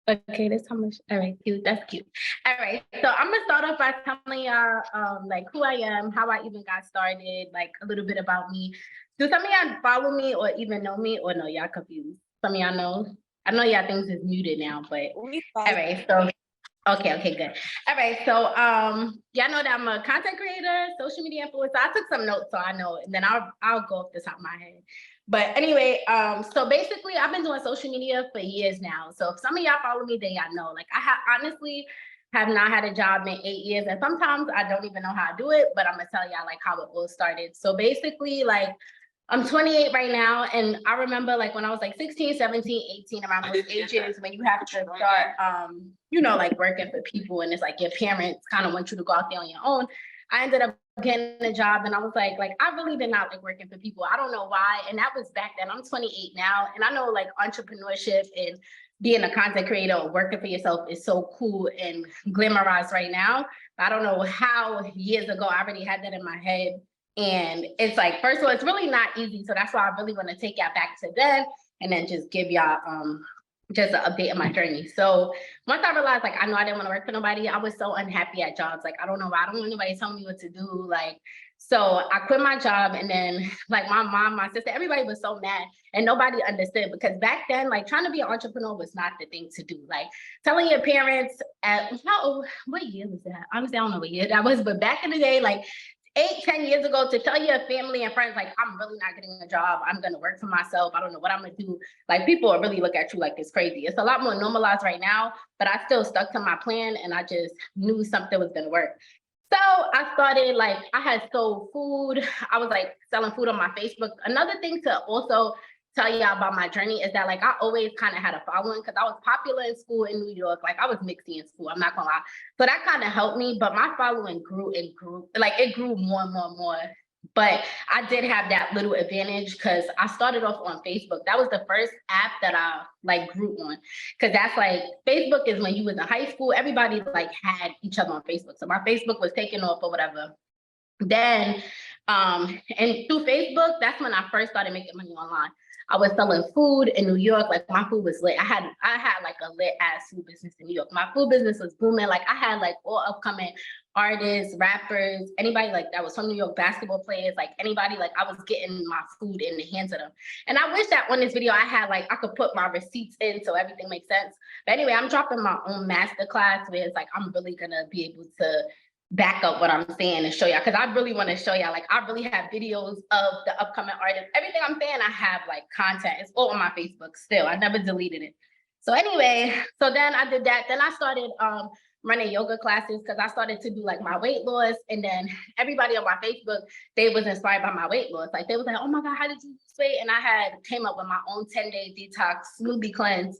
Okay, that's how much. All right, cute. That's cute. All right, so I'm gonna start off by telling y'all like who I am, how I even got started, like a little bit about me. Do some of y'all follow me or even know me, or no, y'all confused? Some of y'all know. I know y'all things is muted now, but We all right. So okay, good. All right, so y'all know that I'm a content creator, social media influencer. I took some notes so I know, and then I'll go off the top of my head. But anyway, so basically, I've been doing social media for years now. So if some of y'all follow me, then y'all know. Like I have honestly have not had a job in 8 years, and sometimes I don't even know how to do it. But I'm gonna tell y'all like how it all started. So basically, like I'm 28 right now, and I remember like when I was like 16, 17, 18, around those ages when you have to start, like working for people, and it's like your parents kind of want you to go out there on your own. I ended up getting a job, and I was like I really did not like working for people. I don't know why, and that was back then. I'm 28 now, and I know like entrepreneurship and being a content creator or working for yourself is so cool and glamorized right now. I don't know how years ago I already had that in my head. And it's like, first of all, it's really not easy. So that's why I really want to take y'all back to then and then just give y'all just an update of my journey. So once I realized like I know I didn't want to work for nobody, I was so unhappy at jobs. Like I don't know why, I don't want anybody telling me what to do. Like so I quit my job, and then like my mom, my sister, everybody was so mad and nobody understood, because back then like trying to be an entrepreneur was not the thing to do. Like telling your parents at what year was that? Honestly, I don't know what year that was, but back in the day, like 8, 10 years ago, to tell your family and friends, like, I'm really not getting a job, I'm gonna work for myself, I don't know what I'm gonna do. Like people will really look at you like it's crazy. It's a lot more normalized right now, but I still stuck to my plan, and I just knew something was gonna work. So I started like, I had sold food. I was like selling food on my Facebook. Another thing to also tell y'all about my journey is that like I always kind of had a following, because I was popular in school in New York. Like I was mixy in school, I'm not gonna lie. So that kind of helped me, but my following grew and grew. Like it grew more and more and more. But I did have that little advantage because I started off on Facebook. That was the first app that I like grew on. Because that's like, Facebook is when you was in high school, everybody like had each other on Facebook. So my Facebook was taken off or whatever. Then and through Facebook, that's when I first started making money online. I was selling food in New York. Like my food was lit. I had like a lit ass food business in New York. My food business was booming. Like I had like all upcoming artists, rappers, anybody like that was from New York, basketball players, like anybody, like I was getting my food in the hands of them. And I wish that on this video I had like I could put my receipts in so everything makes sense. But anyway, I'm dropping my own masterclass where it's like I'm really gonna be able to back up what I'm saying and show y'all, because I really want to show y'all, like I really have videos of the upcoming artists. Everything I'm saying, I have like content. It's all on my Facebook still. I never deleted it. So anyway, so then I did that. Then I started running yoga classes, because I started to do like my weight loss. And then everybody on my Facebook, they was inspired by my weight loss. Like they was like, oh my God, how did you lose weight? And I had came up with my own 10-day detox smoothie cleanse.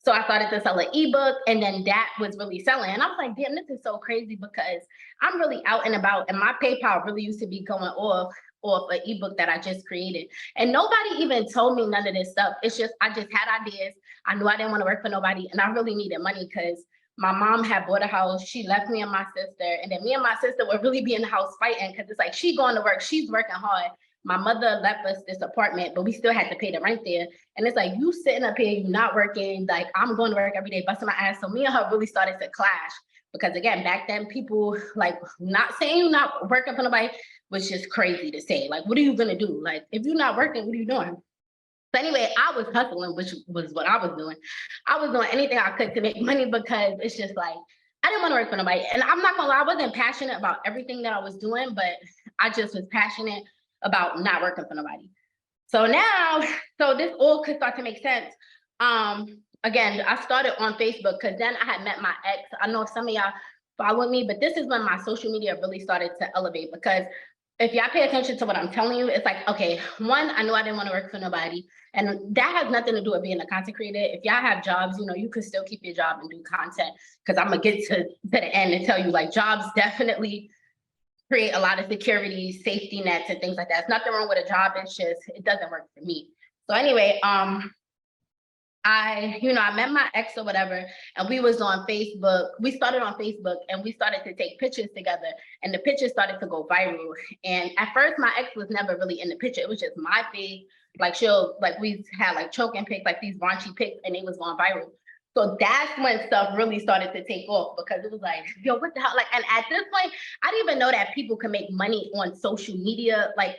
So I started to sell an ebook, and then that was really selling. And I was like, damn, this is so crazy, because I'm really out and about, and my PayPal really used to be going off an ebook that I just created. And nobody even told me none of this stuff. It's just, I just had ideas. I knew I didn't want to work for nobody, and I really needed money because my mom had bought a house. She left me and my sister, and then me and my sister would really be in the house fighting, because it's like, she going to work, she's working hard. My mother left us this apartment, but we still had to pay the rent there. And it's like, you sitting up here, you not working, like I'm going to work every day, busting my ass. So me and her really started to clash, because again, back then people like not saying you're not working for nobody was just crazy to say. Like, what are you gonna do? Like, if you're not working, what are you doing? So anyway, I was hustling, which was what I was doing. I was doing anything I could to make money, because it's just like, I didn't want to work for nobody. And I'm not gonna lie, I wasn't passionate about everything that I was doing, but I just was passionate about not working for nobody. So now, so this all could start to make sense. Again, I started on Facebook because then I had met my ex. I know some of y'all follow me, but this is when my social media really started to elevate, because if y'all pay attention to what I'm telling you, it's like, okay, one, I knew I didn't want to work for nobody. And that has nothing to do with being a content creator. If y'all have jobs, you could still keep your job and do content, because I'm going to get to the end and tell you, like, jobs definitely create a lot of security, safety nets, and things like that. It's nothing wrong with a job. It's just, it doesn't work for me. So anyway, I met my ex or whatever, and we was on Facebook. We started on Facebook, and we started to take pictures together, and the pictures started to go viral. And at first, my ex was never really in the picture. It was just my face. Like we had like choking pics, like these raunchy pics, and they was going viral. So that's when stuff really started to take off, because it was like, yo, what the hell? Like, and at this point, I didn't even know that people can make money on social media, like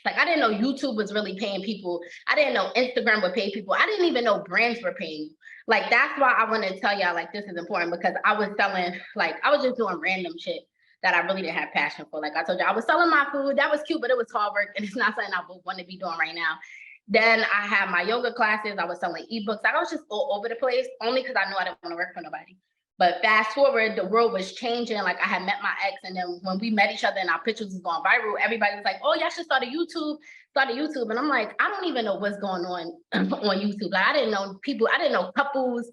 I didn't know YouTube was really paying people. I didn't know Instagram would pay people. I didn't even know brands were paying you. Like, that's why I want to tell y'all, like, this is important, because I was selling, like, I was just doing random shit that I really didn't have passion for. Like I told you, I was selling my food. That was cute, but it was hard work, and it's not something I would want to be doing right now. Then I had my yoga classes. I was selling ebooks. Like, I was just all over the place, only because I knew I didn't want to work for nobody. But fast forward, the world was changing. Like, I had met my ex, and then when we met each other and our pictures was going viral, everybody was like, "Oh, y'all should start a YouTube." And I'm like, I don't even know what's going on on YouTube. Like, I didn't know people. I didn't know couples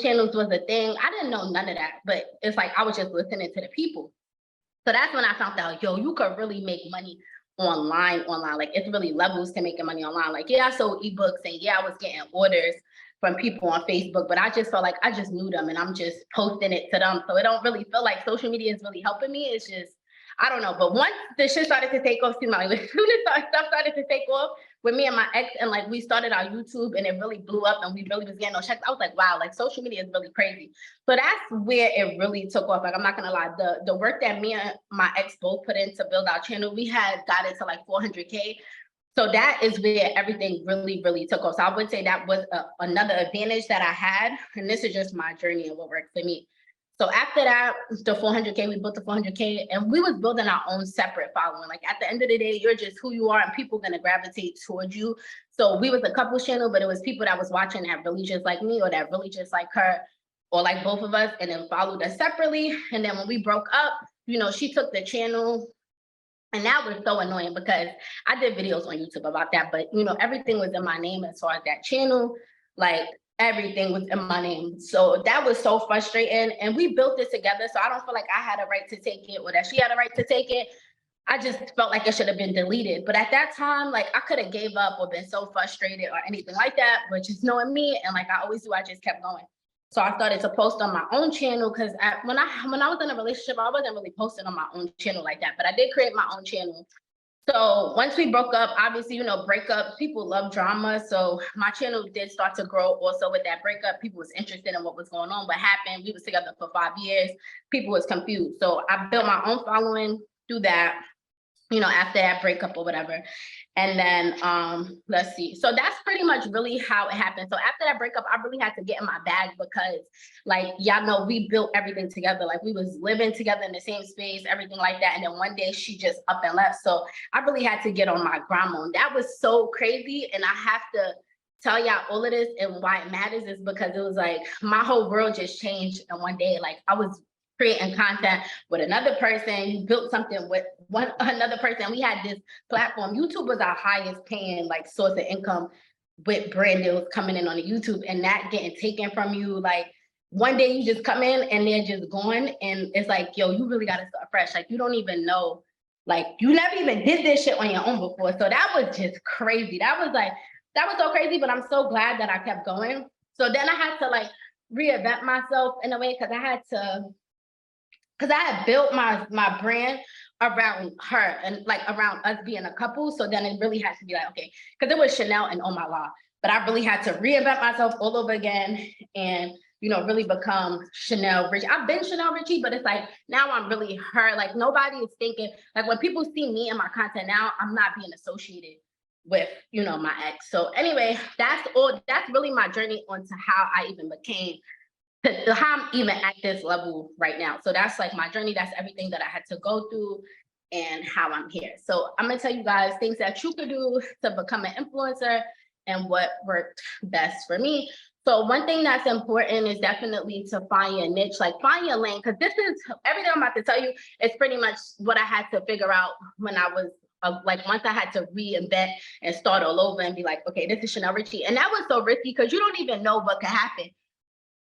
channels was a thing. I didn't know none of that. But it's like I was just listening to the people. So that's when I found out, yo, you could really make money online. Like, it's really levels to making money online. Like, yeah, I sold ebooks, and yeah, I was getting orders from people on Facebook, but I just felt like I just knew them and I'm just posting it to them. So it don't really feel like social media is really helping me. It's just, I don't know. But once the shit started to take off, stuff started to take off with me and my ex, and like we started our YouTube and it really blew up and we really was getting those checks. I was like, wow, like social media is really crazy. So that's where it really took off. Like, I'm not gonna lie, the work that me and my ex both put in to build our channel, we had got it to like 400K. So that is where everything really, really took off. So I would say that was another advantage that I had. And this is just my journey and what worked for me. So after that, the 400K, we built the 400K, and we was building our own separate following. Like, at the end of the day, you're just who you are, and people gonna gravitate towards you. So we was a couples channel, but it was people that was watching that really just like me, or that really just like her, or like both of us, and then followed us separately. And then when we broke up, she took the channel. And that was so annoying, because I did videos on YouTube about that, but everything was in my name as far as that channel. Like, everything was in my name. So that was so frustrating. And we built this together. So I don't feel like I had a right to take it, or that she had a right to take it. I just felt like it should have been deleted. But at that time, like, I could have gave up or been so frustrated or anything like that. But just knowing me, and like I always do, I just kept going. So I started to post on my own channel, because when I was in a relationship, I wasn't really posting on my own channel like that. But I did create my own channel. So once we broke up, obviously, breakups, people love drama. So my channel did start to grow also with that breakup. People was interested in what was going on, what happened. We was together for 5 years. People was confused. So I built my own following through that, after that breakup or whatever. And then let's see. So that's pretty much really how it happened. So after that breakup, I really had to get in my bag, because like, y'all know, we built everything together. Like, we was living together in the same space, everything like that. And then one day she just up and left. So I really had to get on my grind mode. That was so crazy. And I have to tell y'all all of this, and why it matters is because it was like my whole world just changed in one day. Like, I was creating content with another person, built something with another person. We had this platform. YouTube was our highest paying like source of income, with brand deals coming in on the YouTube, and that getting taken from you. Like, one day you just come in and they're just gone, and it's like, yo, you really got to start fresh. Like, you don't even know, like, you never even did this shit on your own before. So that was just crazy. That was so crazy, but I'm so glad that I kept going. So then I had to like reinvent myself in a way, because I had built my brand around her and like around us being a couple. So then it really had to be like, okay, because it was Chanel and Oh My Law, but I really had to reinvent myself all over again, and really become Chanel Richie. I've been Chanel Richie, but it's like now I'm really her. Like, nobody is thinking, like, when people see me and my content now, I'm not being associated with my ex. So anyway, that's really my journey onto how I even became how I'm even at this level right now. So that's like my journey. That's everything that I had to go through and how I'm here. So I'm gonna tell you guys things that you could do to become an influencer and what worked best for me. So one thing that's important is definitely to find your niche, like find your lane, because this is everything I'm about to tell you. It's pretty much what I had to figure out when I was like, once I had to reinvent and start all over and be like, okay, this is Chanel Richie. And that was so risky, because you don't even know what could happen.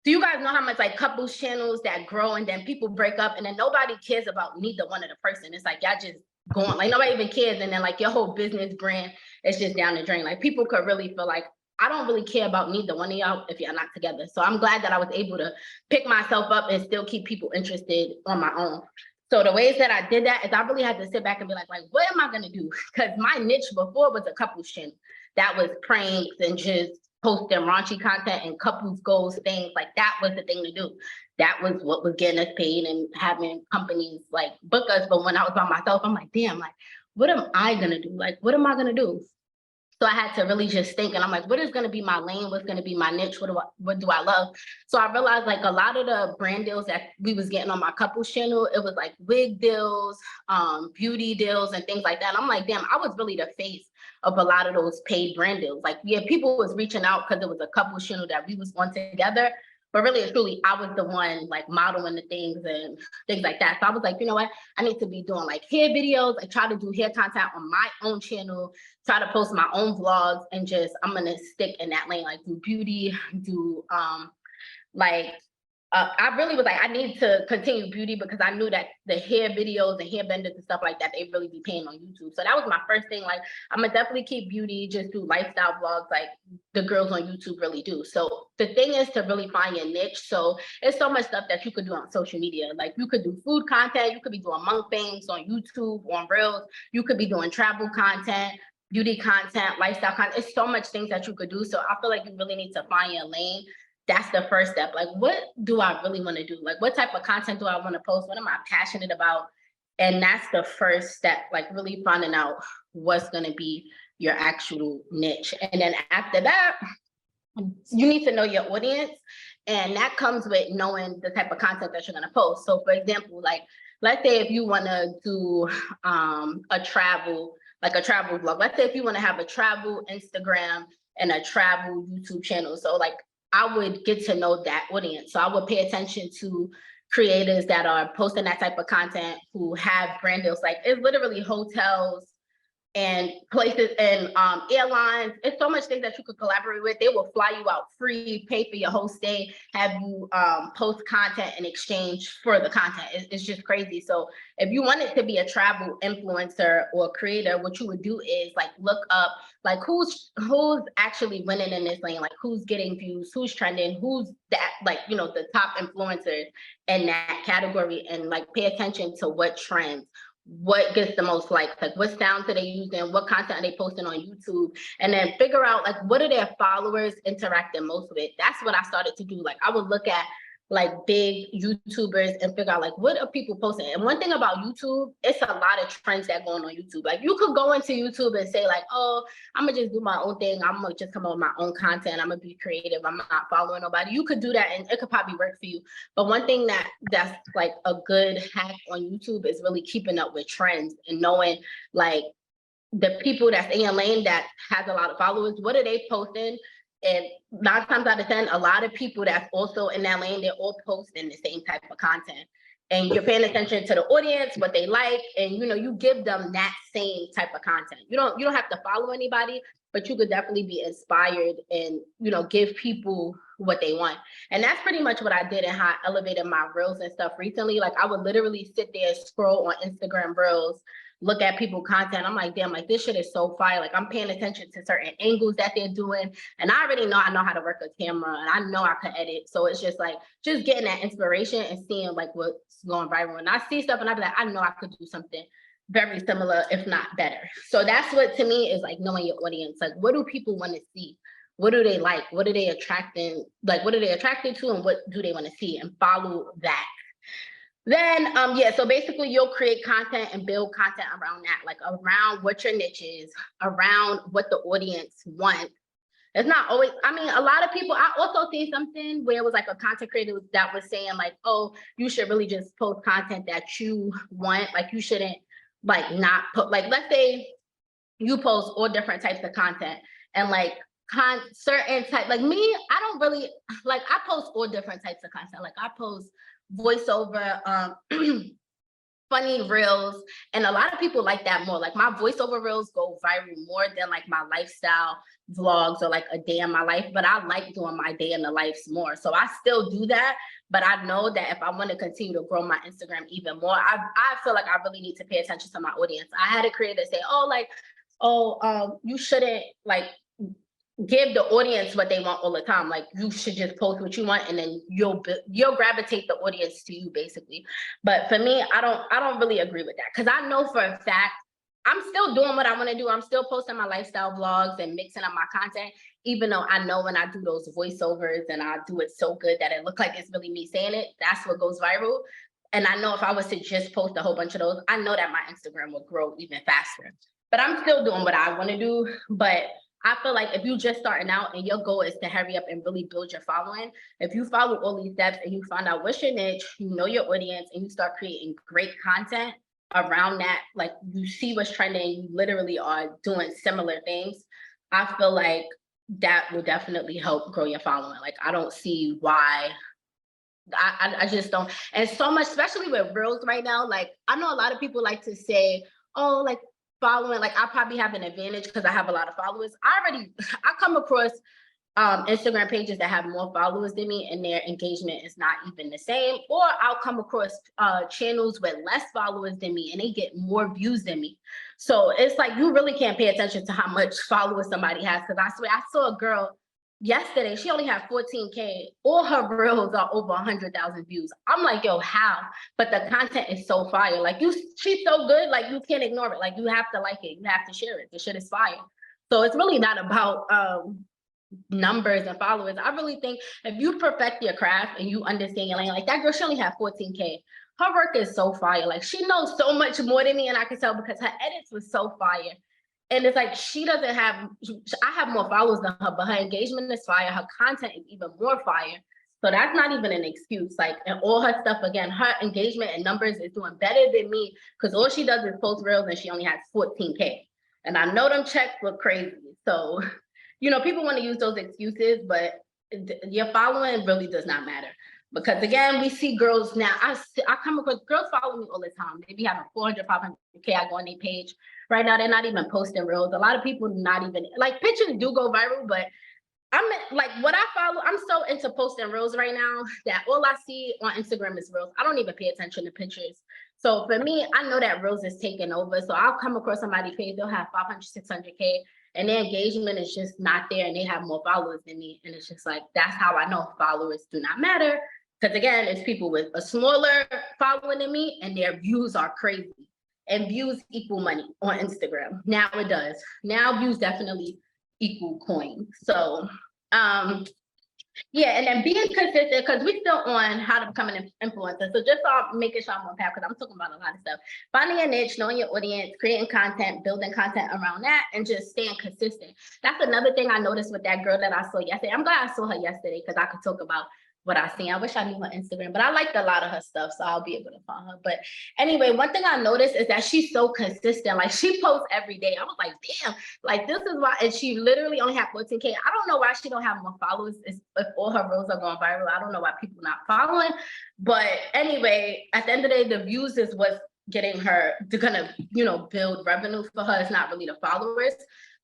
Do you guys know how much like couples channels that grow and then people break up and then nobody cares about neither one of the person? It's like, y'all just going, like, nobody even cares. And then like your whole business brand is just down the drain. Like, people could really feel like, I don't really care about neither one of y'all if you're not together. So I'm glad that I was able to pick myself up and still keep people interested on my own. So the ways that I did that is I really had to sit back and be like, what am I gonna do? Because my niche before was a couples channel that was pranks and just posting raunchy content and couples goals things. Like that was the thing to do. That was what was getting us paid and having companies like book us. But when I was by myself, I'm like, damn, like, what am I gonna do? Like, what am I gonna do? So I had to really just think, and I'm like, what is going to be my lane? What's going to be my niche? What do I love? So I realized like a lot of the brand deals that we was getting on my couples channel, it was like wig deals, beauty deals, and things like that. And I'm like, damn, I was really the face of a lot of those paid brand deals. Like, yeah, people was reaching out because it was a couples channel that we was on together. But really and truly, I was the one like modeling the things and things like that. So I was like, you know what? I need to be doing like hair videos. I try to do hair content on my own channel, try to post my own vlogs, and just, I'm going to stick in that lane, like do beauty, do like, I really was like, I need to continue beauty because I knew that the hair videos and hair benders and stuff like that, they really be paying on YouTube. So that was my first thing. Like, I'm gonna definitely keep beauty, just do lifestyle vlogs like the girls on YouTube really do. So the thing is to really find your niche. So there's so much stuff that you could do on social media. Like you could do food content, you could be doing mukbangs on YouTube, on Reels, you could be doing travel content, beauty content, lifestyle content. It's so much things that you could do. So I feel like you really need to find your lane. That's the first step. Like, what do I really want to do? Like, what type of content do I want to post? What am I passionate about? And that's the first step, like really finding out what's going to be your actual niche. And then after that, you need to know your audience. And that comes with knowing the type of content that you're going to post. So for example, like, let's say if you want to do a travel vlog, let's say if you want to have a travel Instagram and a travel YouTube channel. So like, I would get to know that audience. So I would pay attention to creators that are posting that type of content who have brand deals. Like it's literally hotels and places and airlines. It's so much things that you could collaborate with. They will fly you out free, pay for your whole stay, have you post content in exchange for the content. It's just crazy. So if you wanted to be a travel influencer or creator, what you would do is like look up like who's actually winning in this lane, like who's getting views, who's trending, who's that, like, you know, the top influencers in that category, and like pay attention to what trends, what gets the most likes, like what sounds are they using, what content are they posting on YouTube, and then figure out like what are their followers interacting most with. That's what I started to do. Like I would look at like big YouTubers and figure out like what are people posting. And one thing about YouTube, it's a lot of trends that go on YouTube. Like you could go into YouTube and say like, oh, I'm gonna just do my own thing, I'm gonna just come up with my own content, I'm gonna be creative, I'm not following nobody. You could do that and it could probably work for you. But one thing that's like a good hack on YouTube is really keeping up with trends and knowing like the people that's in your lane that has a lot of followers, what are they posting? And 9 times out of 10, a lot of people that's also in that lane, they're all posting the same type of content. And you're paying attention to the audience, what they like, and you know, you give them that same type of content. You don't have to follow anybody, but you could definitely be inspired and, you know, give people what they want. And that's pretty much what I did and how I elevated my Reels and stuff recently. Like I would literally sit there, scroll on Instagram Reels, look at people content. I'm like, damn, like this shit is so fire. Like I'm paying attention to certain angles that they're doing. And I already know how to work a camera and I know I can edit. So it's just like, just getting that inspiration and seeing like what's going viral. And I see stuff and I be like, I know I could do something very similar, if not better. So that's what to me is like knowing your audience. Like, what do people want to see? What do they like? What are they attracting? Like, what are they attracted to? And what do they want to see? And follow that. Then, yeah, so basically you'll create content and build content around that, like around what your niche is, around what the audience wants. It's not always, I mean, a lot of people, I also see something where it was like a content creator that was saying like, oh, you should really just post content that you want. Like you shouldn't like not put, like, let's say you post all different types of content and like certain type, like me, I don't really, like I post all different types of content. Like I post voiceover, funny reels, and a lot of people like that more. Like my voiceover reels go viral more than like my lifestyle vlogs or like a day in my life, but I like doing my day in the lives more. So I still do that, but I know that if I want to continue to grow my Instagram even more, I feel like I really need to pay attention to my audience. I had a creator say, oh, like, you shouldn't like give the audience what they want all the time. Like you should just post what you want and then you'll gravitate the audience to you basically. But for me, I don't really agree with that, because I know for a fact I'm still doing what I want to do. I'm still posting my lifestyle vlogs and mixing up my content. even though I know when I do those voiceovers and I do it so good that it looks like it's really me saying it, that's what goes viral. And I know if I was to just post a whole bunch of those, I know that my Instagram will grow even faster. But I'm still doing what I want to do. But I feel like if you just starting out and your goal is to hurry up and really build your following, if you follow all these steps and you find out what's your niche, you know your audience, and you start creating great content around that, like you see what's trending, you literally are doing similar things, I feel like that will definitely help grow your following. Like I don't see why. I just don't. And so much, especially with reels right now, like I know a lot of people like to say, oh, like following, like I probably have an advantage because I have a lot of followers. I come across Instagram pages that have more followers than me and their engagement is not even the same. Or I'll come across channels with less followers than me and they get more views than me. So it's like you really can't pay attention to how much followers somebody has. Because I swear I saw a girl yesterday, she only had 14K. All her reels are over 100,000 views. I'm like, yo, how? But the content is so fire. Like she's so good, like you can't ignore it. Like you have to like it. You have to share it. The shit is fire. So it's really not about numbers and followers. I really think if you perfect your craft and you understand your lane, like that girl, she only had 14K. Her work is so fire. Like she knows so much more than me, and I can tell because her edits was so fire. And it's like she doesn't have, I have more followers than her, but her engagement is fire. Her content is even more fire. So that's not even an excuse. Like, and all her stuff, again, her engagement and numbers is doing better than me because all she does is post reels and she only has 14K. And I know them checks look crazy. So, you know, people want to use those excuses, but your following really does not matter. Because again, we see girls now, I come across girls follow me all the time. They be having 400, 500K. I go on their page. Right now, they're not even posting reels. A lot of people not even, like pictures do go viral, but I'm like what I follow, I'm so into posting reels right now that all I see on Instagram is reels. I don't even pay attention to pictures. So for me, I know that reels is taking over. So I'll come across somebody's page, they'll have 500, 600K, and their engagement is just not there and they have more followers than me. And it's just like, that's how I know followers do not matter. Because again, it's people with a smaller following than me and their views are crazy. And views equal money on Instagram. Now it does. Now views definitely equal coin. So yeah, and then being consistent, because we're still on how to become an influencer. So just making sure I'm on path, because I'm talking about a lot of stuff. Finding a niche, knowing your audience, creating content, building content around that, and just staying consistent. That's another thing I noticed with that girl that I saw yesterday. I'm glad I saw her yesterday because I could talk about what I seen. I wish I knew her Instagram, but I liked a lot of her stuff, so I'll be able to find her. But anyway, one thing I noticed is that she's so consistent. Like she posts every day. I was like, damn, like this is why. And she literally only had 14K. I don't know why she don't have more followers if all her reels are going viral. I don't know why people not following. But anyway, at the end of the day, the views is what's getting her to kind of, you know, build revenue for her. It's not really the followers.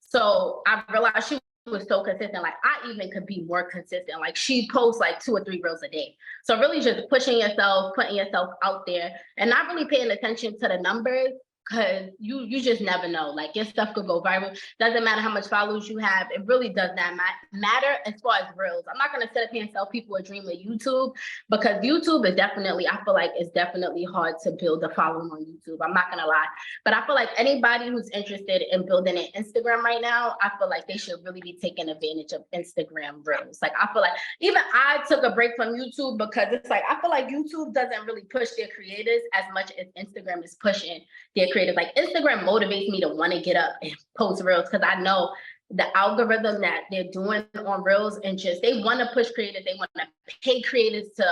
So I realized she was so consistent. Like I even could be more consistent. Like she posts like 2 or 3 reels a day. So really just pushing yourself, putting yourself out there and not really paying attention to the numbers, because you just never know. Like your stuff could go viral. Doesn't matter how much followers you have. It really does not matter as far as reels. I'm not going to sit up here and tell people a dream of YouTube, because YouTube is definitely, I feel like it's definitely hard to build a following on YouTube. I'm not going to lie. But I feel like anybody who's interested in building an Instagram right now, I feel like they should really be taking advantage of Instagram reels. Like I feel like even I took a break from YouTube because it's like, I feel like YouTube doesn't really push their creators as much as Instagram is pushing their creators. Like Instagram motivates me to want to get up and post reels because I know the algorithm that they're doing on reels, and just they want to push creators, they want to pay creators to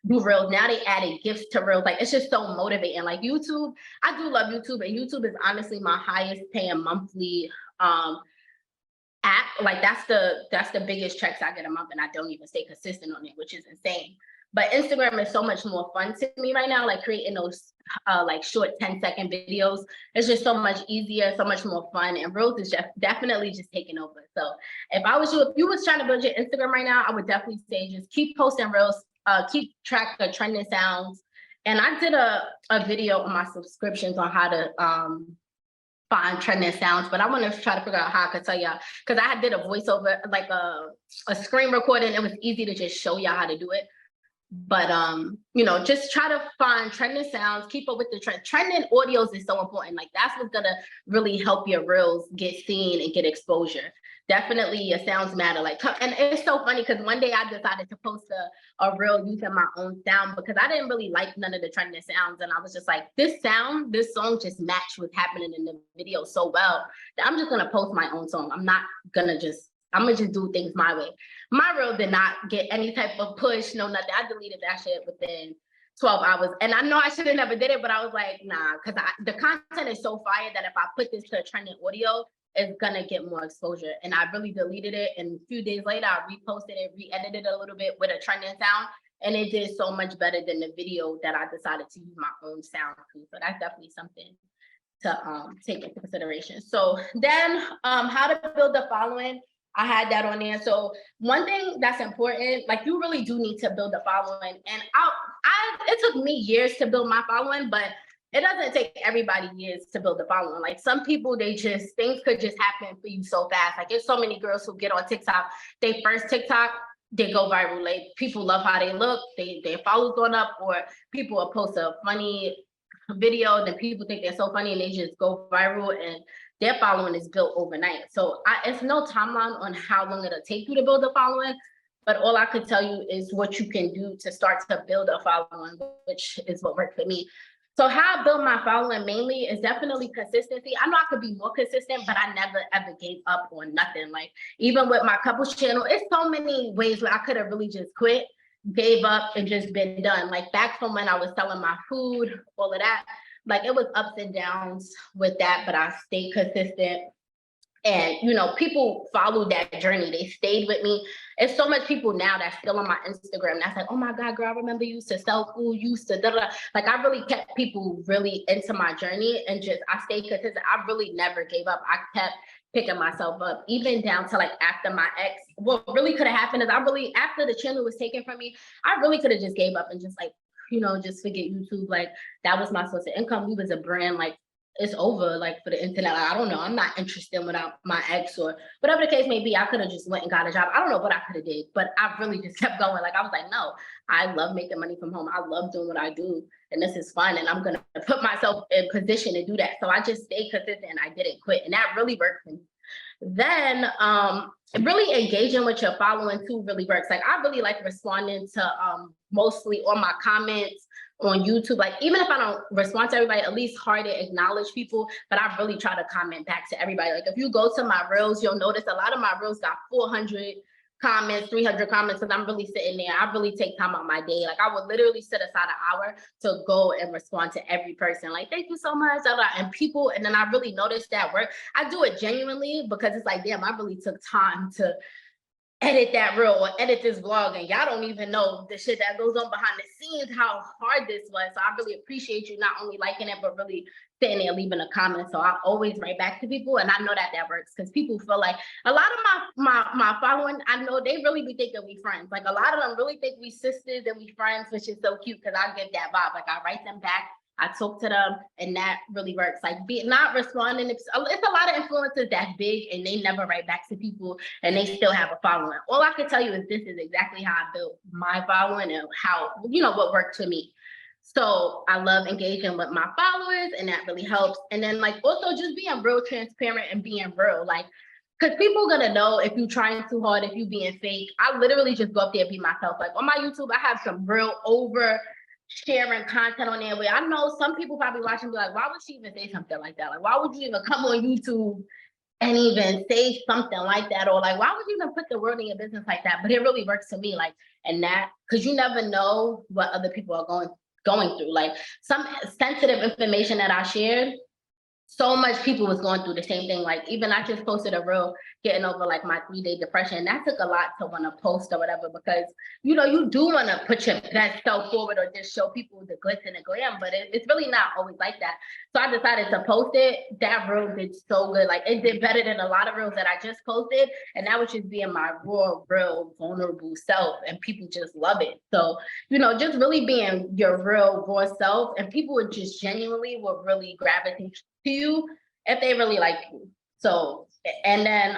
do reels. Now they added gifts to reels. Like it's just so motivating. Like YouTube, I do love YouTube, and YouTube is honestly my highest paying monthly app. Like that's the biggest checks I get a month, and I don't even stay consistent on it, which is insane. But Instagram is so much more fun to me right now, like creating those like short 10-second videos. It's just so much easier, so much more fun. And reels is just definitely just taking over. So if I was you, if you was trying to build your Instagram right now, I would definitely say just keep posting reels, keep track of trending sounds. And I did a video on my subscriptions on how to find trending sounds, but I want to try to figure out how I could tell y'all, because I did a voiceover, like a screen recording. It was easy to just show y'all how to do it. But you know, just try to find trending sounds, keep up with the trend. Trending audios is so important. Like that's what's gonna really help your reels get seen and get exposure. definitely your sounds matter. Like, and it's so funny because one day I decided to post a reel using my own sound because I didn't really like none of the trending sounds. And I was just like, this song just matched what's happening in the video so well that I'm just going to post my own song. I'm going to just do things my way. My reel did not get any type of push, no nothing. I deleted that shit within 12 hours. And I know I should have never did it, but I was like, nah, because the content is so fire that if I put this to a trending audio, it's gonna get more exposure. And I really deleted it. And a few days later, I reposted it, re-edited it a little bit with a trending sound. And it did so much better than the video that I decided to use my own sound to. So that's definitely something to take into consideration. So then how to build the following. I had that on there. So one thing that's important, like you really do need to build a following. And it took me years to build my following, but it doesn't take everybody years to build a following. Like some people, things could just happen for you so fast. Like there's so many girls who get on TikTok, they first TikTok, they go viral. Like people love how they look, their followers going up, or people will post a funny video, then people think they're so funny and they just go viral and their following is built overnight. So it's no timeline on how long it'll take you to build a following, but all I could tell you is what you can do to start to build a following, which is what worked for me. So how I built my following mainly is definitely consistency. I know I could be more consistent, but I never ever gave up on nothing. Like even with my couples channel, it's so many ways where I could have really just quit, gave up, and just been done. Like back from when I was selling my food, all of that. Like it was ups and downs with that, but I stayed consistent. And, people followed that journey. They stayed with me. It's so much people now that's still on my Instagram. That's like, oh my God, girl, I remember you used to sell food, you used to da-da-da. Like I really kept people really into my journey and I stayed consistent. I really never gave up. I kept picking myself up, even down to like after my ex. What really could have happened is after the channel was taken from me, I really could have just gave up and just like, just forget YouTube. Like that was my source of income. We was a brand, like it's over, like for the internet. Like, I don't know. I'm not interested without my ex or whatever the case may be. I could have just went and got a job. I don't know what I could have did, but I really just kept going. Like I was like, no, I love making money from home. I love doing what I do. And this is fun. And I'm going to put myself in position to do that. So I just stayed consistent and I didn't quit. And that really worked for me. Then really engaging with your following too really works. Like I really like responding to mostly all my comments on YouTube. Like even if I don't respond to everybody, at least hearted acknowledge people, but I really try to comment back to everybody. Like if you go to my reels, you'll notice a lot of my reels got 400 comments, 300 comments, because I'm really sitting there. I really take time out my day. Like I would literally set aside an hour to go and respond to every person. Like, thank you so much. And people, and then I really noticed that work. I do it genuinely because it's like, damn, I really took time to edit that reel or edit this vlog, and y'all don't even know the shit that goes on behind the scenes, how hard this was. So I really appreciate you not only liking it, but really sitting there leaving a comment. So I always write back to people, and I know that works because people feel like a lot of my following, I know they really be thinking we friends. Like a lot of them really think we sisters and we friends, which is so cute because I get that vibe. Like I write them back, I talk to them, and that really works. Like not responding. It's a lot of influencers that's big and they never write back to people and they still have a following. All I can tell you is this is exactly how I built my following and how, what worked for me. So I love engaging with my followers and that really helps. And then like also just being real transparent and being real, like, because people are gonna know if you're trying too hard, if you being fake. I literally just go up there and be myself. Like on my YouTube, I have some real over sharing content on there where I know some people probably watching and be like, why would she even say something like that? Like, why would you even come on YouTube and even say something like that? Or like, why would you even put the word in your business like that? But it really works to me. Like, and that, because you never know what other people are going through. Like some sensitive information that I shared, so much people was going through the same thing. Like even I just posted a reel getting over like my 3-day depression. That took a lot to want to post or whatever, because you do want to put your best self forward or just show people the glitz and the glam, but it's really not always like that. So I decided to post it. That reel did so good. Like it did better than a lot of reels that I just posted. And that was just being my raw, real, vulnerable self, and people just love it. So, just really being your real, raw self, and people would just genuinely will really gravitate to you if they really like you. So, and then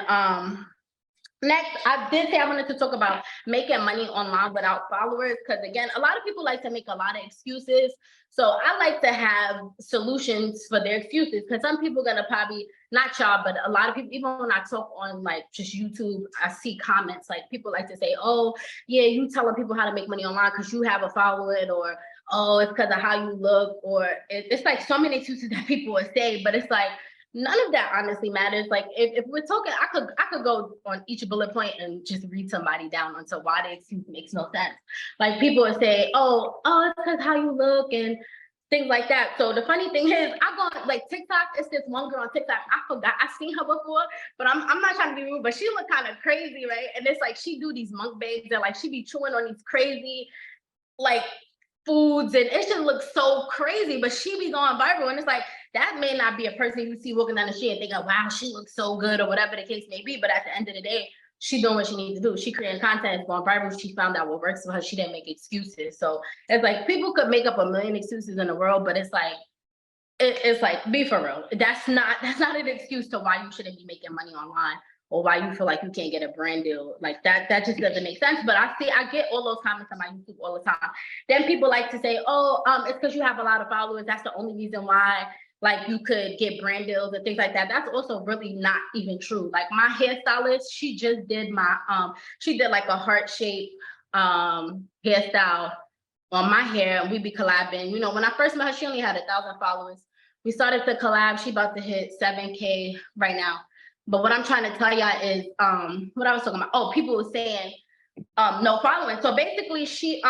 next, I did say I wanted to talk about making money online without followers, because again, a lot of people like to make a lot of excuses. So I like to have solutions for their excuses, because some people are gonna probably not y'all, but a lot of people, even when I talk on like just YouTube, I see comments like people like to say, oh, yeah, you telling people how to make money online because you have a following, or oh, it's because of how you look, or it's like so many excuses that people would say, but it's like, none of that honestly matters. Like if we're talking, I could go on each bullet point and just read somebody down until why the excuse makes no sense. Like people would say, oh, it's because how you look and things like that. So the funny thing is, I go on like TikTok. It's this one girl on TikTok. I forgot I've seen her before, but I'm not trying to be rude, but she look kind of crazy, right? And it's like she do these mukbangs and like she be chewing on these crazy like foods, and it just looks so crazy, but she be going viral. And it's like, that may not be a person you see walking down the street and think, oh, wow, she looks so good, or whatever the case may be. But at the end of the day, she doing what she needs to do. She creating content, it's going viral. She found out what works for her. She didn't make excuses. So it's like people could make up a million excuses in the world, but it's like, it's like, be for real. That's not an excuse to why you shouldn't be making money online, or why you feel like you can't get a brand deal. Like that just doesn't make sense. But I get all those comments on my YouTube all the time. Then people like to say, oh, it's because you have a lot of followers. That's the only reason why like you could get brand deals and things like that. That's also really not even true. Like my hairstylist, she just did my, she did like a heart shape hairstyle on my hair, and we be collabing. You know, when I first met her, she only had 1,000 followers. We started to collab. She about to hit 7K right now. But what I'm trying to tell y'all is, what I was talking about. Oh, people were saying, no following. So basically, she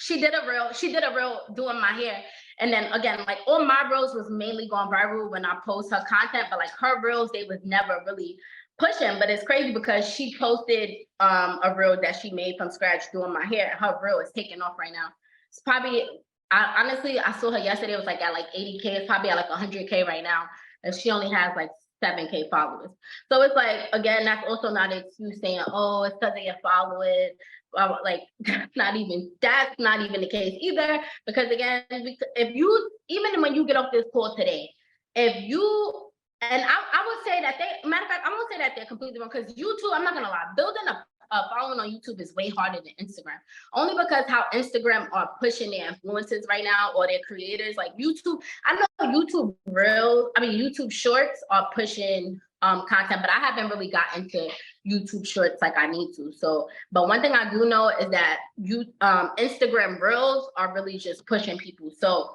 did a reel doing my hair, and then again, like all my reels was mainly going viral when I post her content, but like her reels, they was never really pushing. But it's crazy because she posted a reel that she made from scratch doing my hair, and her reel is taking off right now. It's probably, honestly, I saw her yesterday. It was like at like 80K. It's probably at like 100K right now, and she only has like 7K followers. So it's like, again, that's also not an excuse saying, oh, it's because of your followers. Like that's not even the case either. Because again, if you, even when you get off this call today, if you, and I would say that matter of fact, I'm gonna say that they're completely wrong, because YouTube, I'm not gonna lie, building a following on YouTube is way harder than Instagram. Only because how Instagram are pushing their influencers right now, or their creators. Like YouTube, I know YouTube Shorts are pushing content, but I haven't really got into YouTube Shorts like I need to. So, but one thing I do know is that Instagram Reels are really just pushing people. So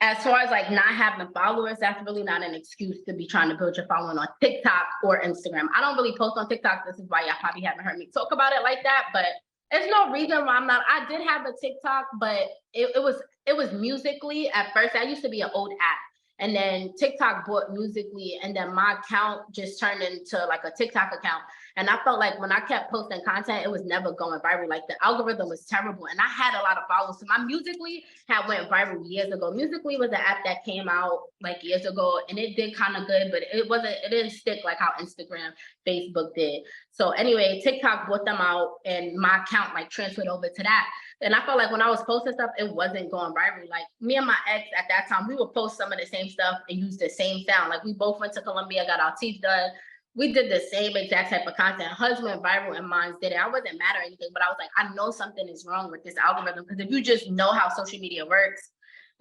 as far as like not having followers, that's really not an excuse to be trying to build your following on TikTok or Instagram. I don't really post on TikTok. This is why y'all probably haven't heard me talk about it like that, but there's no reason why I'm not. I did have a TikTok, but it was Musically at first. That used to be an old app. And then TikTok bought Musically, and then my account just turned into like a TikTok account. And I felt like when I kept posting content, it was never going viral. Like the algorithm was terrible, and I had a lot of followers. So my Musically had went viral years ago. Musically was an app that came out like years ago, and it did kind of good, but it didn't stick like how Instagram, Facebook did. So anyway, TikTok bought them out, and my account like transferred over to that. And I felt like when I was posting stuff, it wasn't going viral. Like me and my ex at that time, we would post some of the same stuff and use the same sound. Like we both went to Colombia, got our teeth done. We did the same exact type of content. Hers went viral and mine did it. I wasn't mad or anything, but I was like, I know something is wrong with this algorithm, because if you just know how social media works,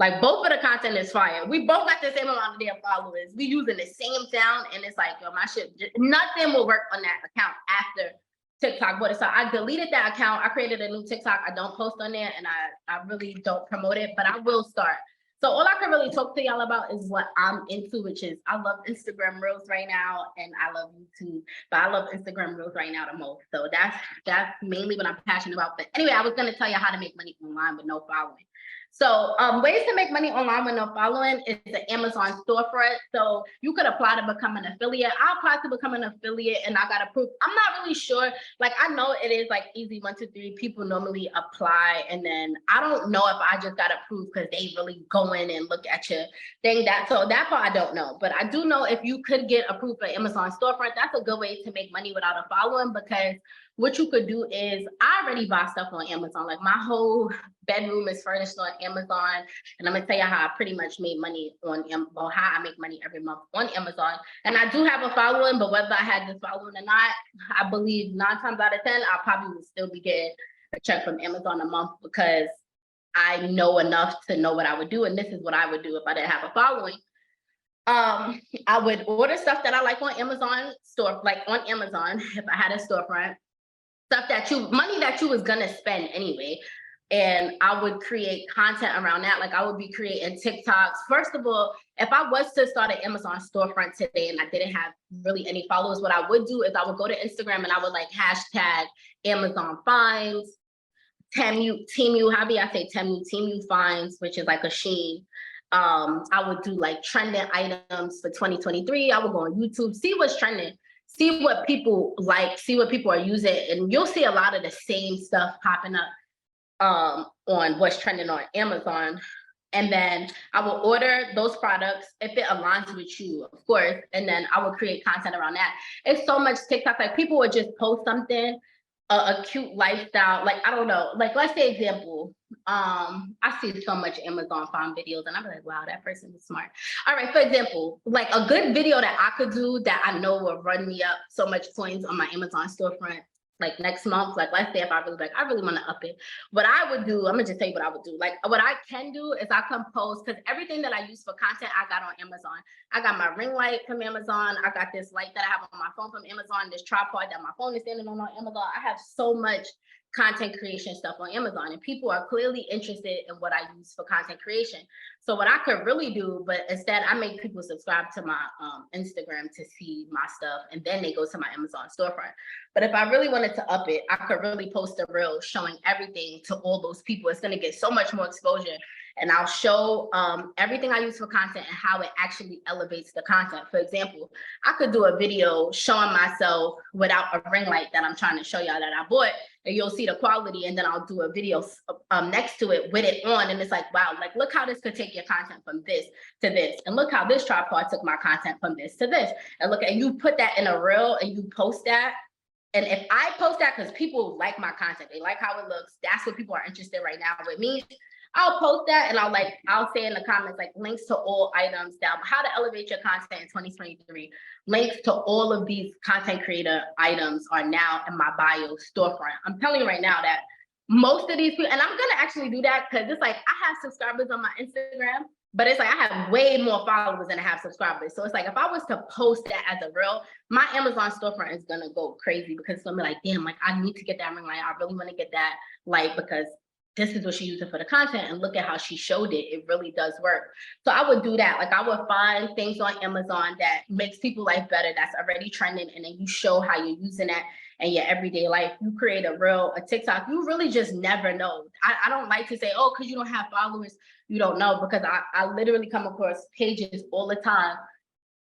like both of the content is fire. We both got the same amount of damn followers. We using the same sound, and it's like, yo, my shit, nothing will work on that account after TikTok. But so I deleted that account. I created a new TikTok. I don't post on there, and I really don't promote it, but I will start. So all I can really talk to y'all about is what I'm into, which is I love Instagram Reels right now, and I love YouTube, but I love Instagram Reels right now the most. So that's mainly what I'm passionate about. But anyway, I was gonna tell you how to make money online with no following. So ways to make money online with no following is the Amazon storefront. So you could apply to become an affiliate. I applied to become an affiliate, and I got approved. I'm not really sure. Like, I know it is like easy 1, 2, 3. People normally apply, and then I don't know if I just got approved because they really go in and look at your thing. So that part I don't know. But I do know if you could get approved for Amazon storefront, that's a good way to make money without a following, because what you could do is, I already buy stuff on Amazon. Like my whole bedroom is furnished on Amazon, and I'm gonna tell you how I pretty much made money on, or how I make money every month on Amazon. And I do have a following, but whether I had this following or not, I believe 9 times out of 10, I probably would still be getting a check from Amazon a month, because I know enough to know what I would do, and this is what I would do if I didn't have a following. I would order stuff that I like on Amazon store, like on Amazon, if I had a storefront, stuff that money that you was gonna spend anyway. And I would create content around that. Like I would be creating TikToks. First of all, if I was to start an Amazon storefront today and I didn't have really any followers, what I would do is I would go to Instagram and I would like hashtag Amazon finds, Temu, how do I say Temu finds, which is like a Shein. I would do like trending items for 2023. I would go on YouTube, see what's trending, see what people like, see what people are using, and you'll see a lot of the same stuff popping up on what's trending on Amazon. And then I will order those products if it aligns with you, of course. And then I will create content around that. It's so much TikTok, like people would just post something, a cute lifestyle, like I don't know, like let's say example, I see so much Amazon farm videos and I'm like, wow, that person is smart. All right, for example, like a good video that I could do that I know will run me up so much coins on my Amazon storefront, like next month, like let's say if I really want to up it, what I would do, I'm gonna just tell you what I would do. Like what I can do is I can post, because everything that I use for content, I got on Amazon. I got my ring light from Amazon. I got this light that I have on my phone from Amazon, this tripod that my phone is standing on Amazon. I have so much content creation stuff on Amazon, and people are clearly interested in what I use for content creation. So what I could really do, but instead I make people subscribe to my Instagram to see my stuff, and then they go to my Amazon storefront. But if I really wanted to up it, I could really post a reel showing everything to all those people. It's going to get so much more exposure. And I'll show everything I use for content and how it actually elevates the content. For example, I could do a video showing myself without a ring light that I'm trying to show y'all that I bought, and you'll see the quality. And then I'll do a video next to it with it on. And it's like, wow, like look how this could take your content from this to this. And look how this tripod took my content from this to this. And look, and you put that in a reel and you post that. And if I post that, because people like my content, they like how it looks, that's what people are interested right now with me. I'll post that and I'll say in the comments, like links to all items down, how to elevate your content in 2023. Links to all of these content creator items are now in my bio storefront. I'm telling you right now that most of these people, and I'm gonna actually do that because it's like I have subscribers on my Instagram, but it's like I have way more followers than I have subscribers. So it's like if I was to post that as a reel, my Amazon storefront is gonna go crazy because it's gonna be like, damn, like I need to get that ring light. I really want to get that light because this is what she used it for the content, and look at how she showed it. It really does work. So I would do that. Like I would find things on Amazon that makes people's life better, that's already trending, and then you show how you're using that in your everyday life. You create a reel, a TikTok, you really just never know. I don't like to say, oh, because you don't have followers, you don't know, because I literally come across pages all the time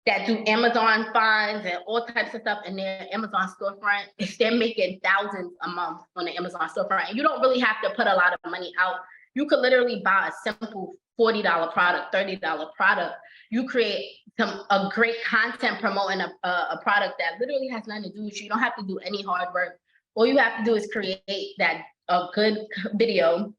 that do Amazon finds and all types of stuff in their Amazon storefront. They're making thousands a month on the Amazon storefront. And you don't really have to put a lot of money out. You could literally buy a simple $40 product, $30 product. You create a great content promoting a product that literally has nothing to do with you. You don't have to do any hard work. All you have to do is create a good video.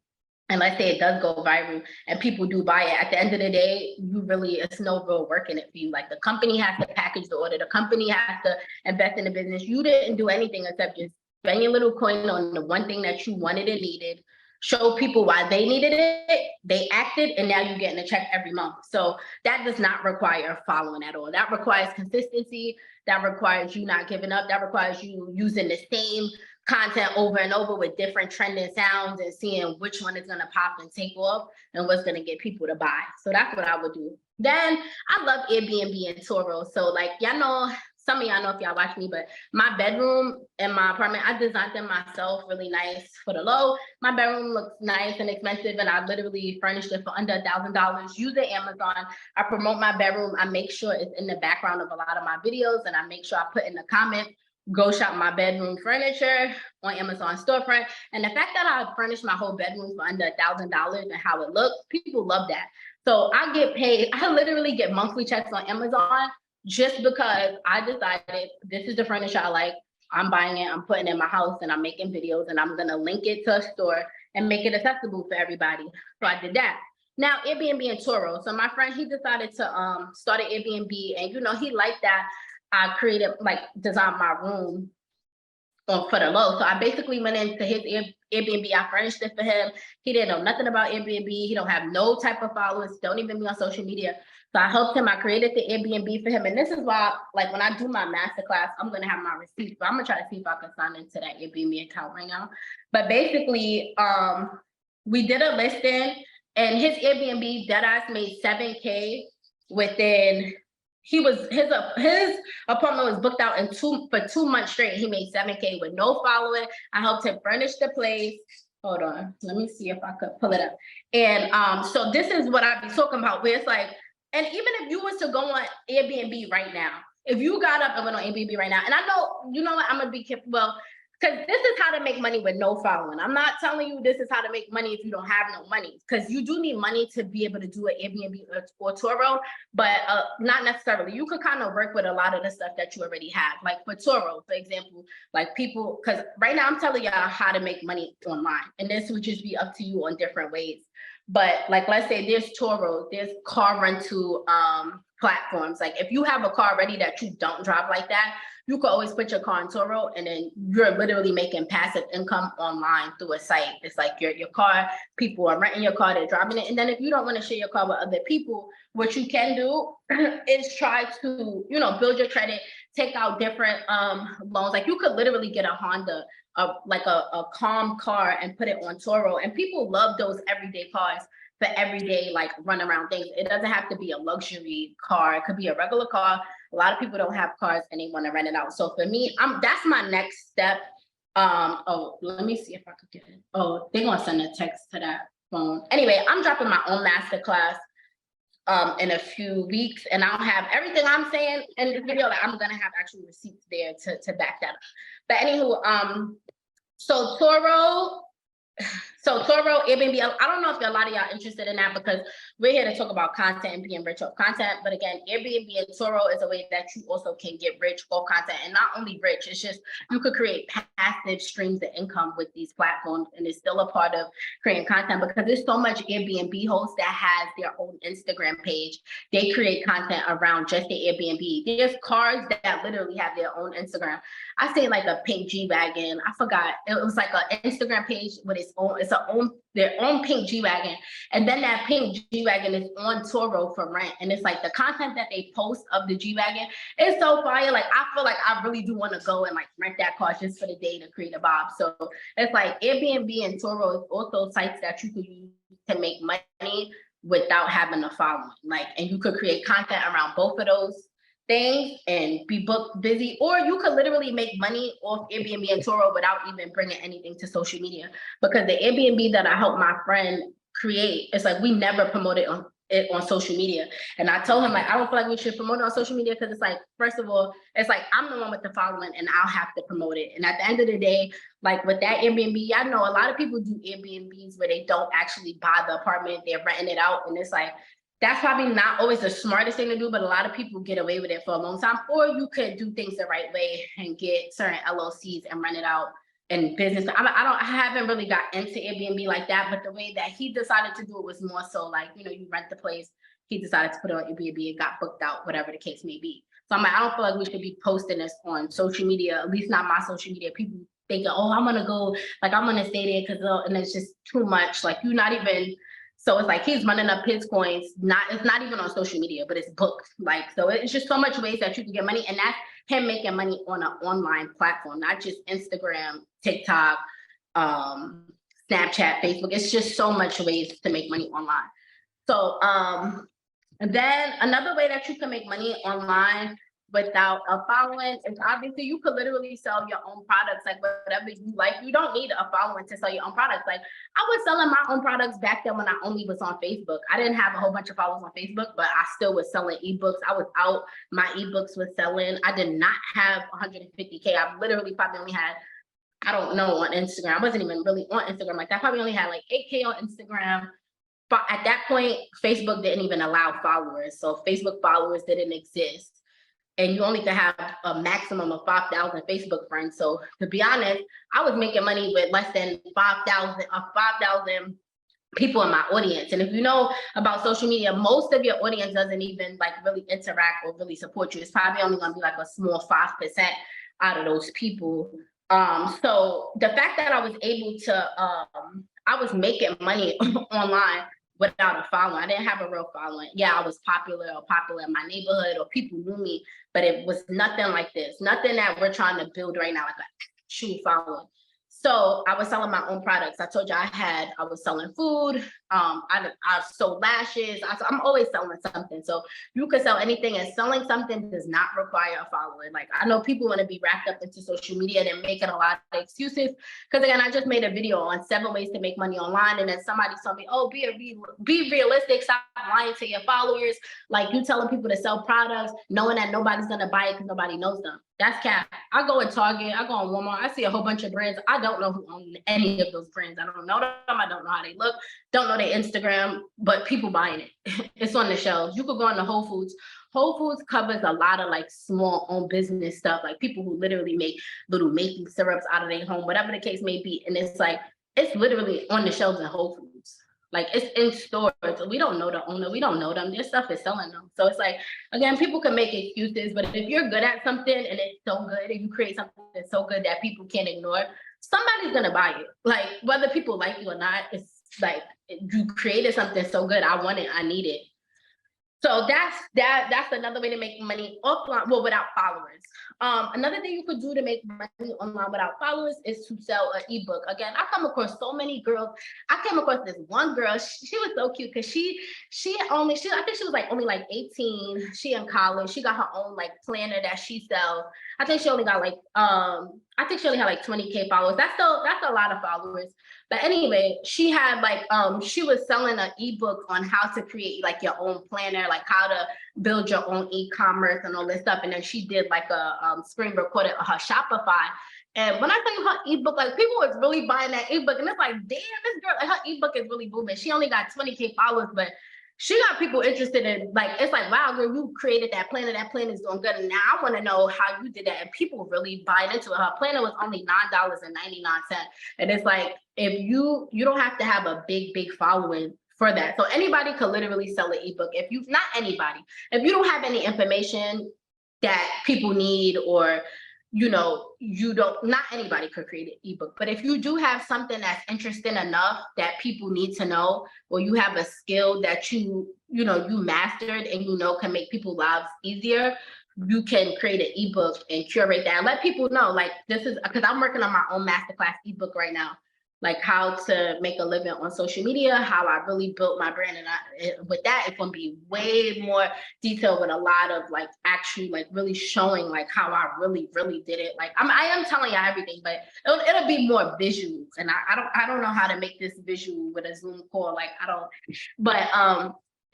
And let's say it does go viral and people do buy it. At the end of the day, it's no real work in it for you. Like the company has to package the order. The company has to invest in the business. You didn't do anything except just spend your little coin on the one thing that you wanted and needed, show people why they needed it, they acted, and now you're getting a check every month. So that does not require following at all. That requires consistency. That requires you not giving up. That requires you using the same content over and over with different trending sounds and seeing which one is going to pop and take off and what's going to get people to buy. So that's what I would do. Then I love Airbnb and Turo. So like, y'all know, some of y'all know if y'all watch me, but my bedroom and my apartment, I designed them myself really nice for the low. My bedroom looks nice and expensive, and I literally furnished it for under $1,000 using Amazon. I promote my bedroom. I make sure it's in the background of a lot of my videos, and I make sure I put in the comment, go shop my bedroom furniture on Amazon storefront. And the fact that I furnished my whole bedroom for under $1,000 and how it looks, people love that. So I get paid. I literally get monthly checks on Amazon just because I decided this is the furniture I like. I'm buying it, I'm putting it in my house, and I'm making videos, and I'm gonna link it to a store and make it accessible for everybody. So I did that. Now Airbnb and Turo. So my friend, he decided to start an Airbnb, and he liked that I created, like, designed my room for the low. So I basically went into his Airbnb. I furnished it for him. He didn't know nothing about Airbnb. He don't have no type of followers. Don't even be on social media. So I helped him. I created the Airbnb for him. And this is why, like, when I do my masterclass, I'm going to have my receipts. But I'm going to try to see if I can sign into that Airbnb account right now. But basically, we did a listing, and his Airbnb deadass made $7K within. His apartment was booked out for 2 months straight. He made $7K with no following. I helped him furnish the place. Hold on, let me see if I could pull it up. And so this is what I be talking about, where it's like, and even if you was to go on Airbnb right now, if you got up and went on Airbnb right now, and I know, you know what, I'm gonna be careful, well, because this is how to make money with no following. I'm not telling you this is how to make money if you don't have no money, because you do need money to be able to do an Airbnb or Turo, but not necessarily. You could kind of work with a lot of the stuff that you already have. Like for Turo, for example, like people, because right now I'm telling y'all how to make money online, and this would just be up to you on different ways. But like, let's say there's Turo, there's car rental platforms. Like if you have a car already that you don't drive like that, you could always put your car in Turo, and then you're literally making passive income online through a site. It's like your car, people are renting your car, they're driving it. And then if you don't want to share your car with other people, what you can do is try to, you know, build your credit, take out different loans. Like you could literally get a Honda, like a calm car, and put it on Turo. And people love those everyday cars for everyday, like run around things. It doesn't have to be a luxury car. It could be a regular car. A lot of people don't have cars and they want to rent it out. So for me, that's my next step. Oh, let me see if I could get it. Oh, they're gonna send a text to that phone. Anyway, I'm dropping my own masterclass in a few weeks, and I'll have everything I'm saying in this video. Like, I'm gonna have actual receipts there to back that up. But anywho, so Turo, Airbnb, I don't know if a lot of y'all interested in that, because we're here to talk about content and being rich off content. But again, Airbnb and Turo is a way that you also can get rich off content. And not only rich, it's just you could create passive streams of income with these platforms, and it's still a part of creating content, because there's so much Airbnb hosts that has their own Instagram page. They create content around just the Airbnb. There's cars that literally have their own Instagram. I seen like a pink G-Wagon. I forgot. It was like an Instagram page with their own pink G-Wagon. And then that pink G-Wagon is on Turo for rent. And it's like the content that they post of the G-Wagon is so fire. Like I feel like I really do want to go and like rent that car just for the day to create a vibe. So it's like Airbnb and Turo is also sites that you could use to make money without having a following. Like, and you could create content around both of those things and be booked busy, or you could literally make money off Airbnb and Turo without even bringing anything to social media. Because the Airbnb that I helped my friend create, it's like we never promoted it on social media. And I told him, like, I don't feel like we should promote it on social media, because it's like, first of all, it's like I'm the one with the following and I'll have to promote it. And at the end of the day, like with that Airbnb, I know a lot of people do Airbnbs where they don't actually buy the apartment, they're renting it out. And it's like, that's probably not always the smartest thing to do, but a lot of people get away with it for a long time. Or you could do things the right way and get certain LLCs and rent it out in business. I haven't really got into Airbnb like that, but the way that he decided to do it was more so like, you know, you rent the place, he decided to put it on Airbnb and got booked out, whatever the case may be. So I'm like, I don't feel like we should be posting this on social media, at least not my social media. People thinking, oh, I'm gonna go, like I'm gonna stay there because, and it's just too much. Like you're not even. So it's like he's running up his coins. It's not even on social media, but it's booked. Like, so it's just so much ways that you can get money, and that's him making money on an online platform, not just Instagram, TikTok, Snapchat, Facebook. It's just so much ways to make money online. So and then another way that you can make money online without a following is obviously you could literally sell your own products, like whatever you like. You don't need a following to sell your own products. Like I was selling my own products back then when I only was on Facebook. I didn't have a whole bunch of followers on Facebook, but I still was selling ebooks. I was out, my ebooks was selling. I did not have 150K. I literally probably only had, I don't know, on Instagram. I wasn't even really on Instagram like that. I probably only had like 8K on Instagram. But at that point, Facebook didn't even allow followers. So Facebook followers didn't exist. And you only could have a maximum of 5,000 Facebook friends. So to be honest, I was making money with less than 5,000 people in my audience. And if you know about social media, most of your audience doesn't even like really interact or really support you. It's probably only gonna be like a small 5% out of those people So the fact that I was able to, I was making money online without a following. I didn't have a real following. Yeah, I was popular in my neighborhood or people knew me, but it was nothing like this. Nothing that we're trying to build right now, like a true following. So I was selling my own products. I told you I was selling food. I sold lashes. I'm always selling something. So you can sell anything, and selling something does not require a following. Like, I know people want to be wrapped up into social media and they're making a lot of excuses. Because again, I just made a video on 7 ways to make money online, and then somebody told me, "Oh, be realistic. Stop lying to your followers. Like, you telling people to sell products, knowing that nobody's gonna buy it because nobody knows them. That's cap." I go in Target, I go on Walmart, I see a whole bunch of brands. I don't know who own any of those brands. I don't know them. I don't know how they look. Don't know their Instagram, but people buying it. It's on the shelves. You could go into Whole Foods. Whole Foods covers a lot of like small owned business stuff, like people who literally make little making syrups out of their home, whatever the case may be. And it's like, it's literally on the shelves in Whole Foods. Like, it's in stores. We don't know the owner. We don't know them. Their stuff is selling them. So it's like, again, people can make excuses, but if you're good at something and it's so good, and you create something that's so good that people can't ignore, somebody's gonna buy it. Like, whether people like you or not, it's like, you created something so good. I want it. I need it. So that's another way to make money offline, well, without followers. Another thing you could do to make money online without followers is to sell an ebook. Again, I come across so many girls. I came across this one girl. She was so cute because I think she was like only like 18. She in college. She got her own like planner that she sells. I think she only got like I think she only had like 20K followers. That's a lot of followers. But anyway, she had like she was selling an ebook on how to create like your own planner, like how to build your own e-commerce and all this stuff. And then she did like a screen recorded of her Shopify. And when I tell you her ebook, like, people was really buying that ebook, and it's like, damn, this girl, like, her ebook is really booming. She only got 20K followers, but she got people interested in, like, it's like, wow, girl, you created that planner. That planner is doing good. And now I want to know how you did that. And people really buying into it. Her planner was only $9.99. And it's like, if you don't have to have a big following for that. So anybody could literally sell an ebook. Not anybody, if you don't have any information that people need, or not anybody could create an ebook. But if you do have something that's interesting enough that people need to know, or you have a skill that you mastered and can make people's lives easier, you can create an ebook and curate that and let people know, like, this is, because I'm working on my own masterclass ebook right now, like how to make a living on social media, how I really built my brand. And with that, it's going to be way more detailed, with a lot of like actually like really showing like how I really did it. Like, I am telling you everything, but it'll be more visual. And I don't know how to make this visual with a Zoom call. Like, but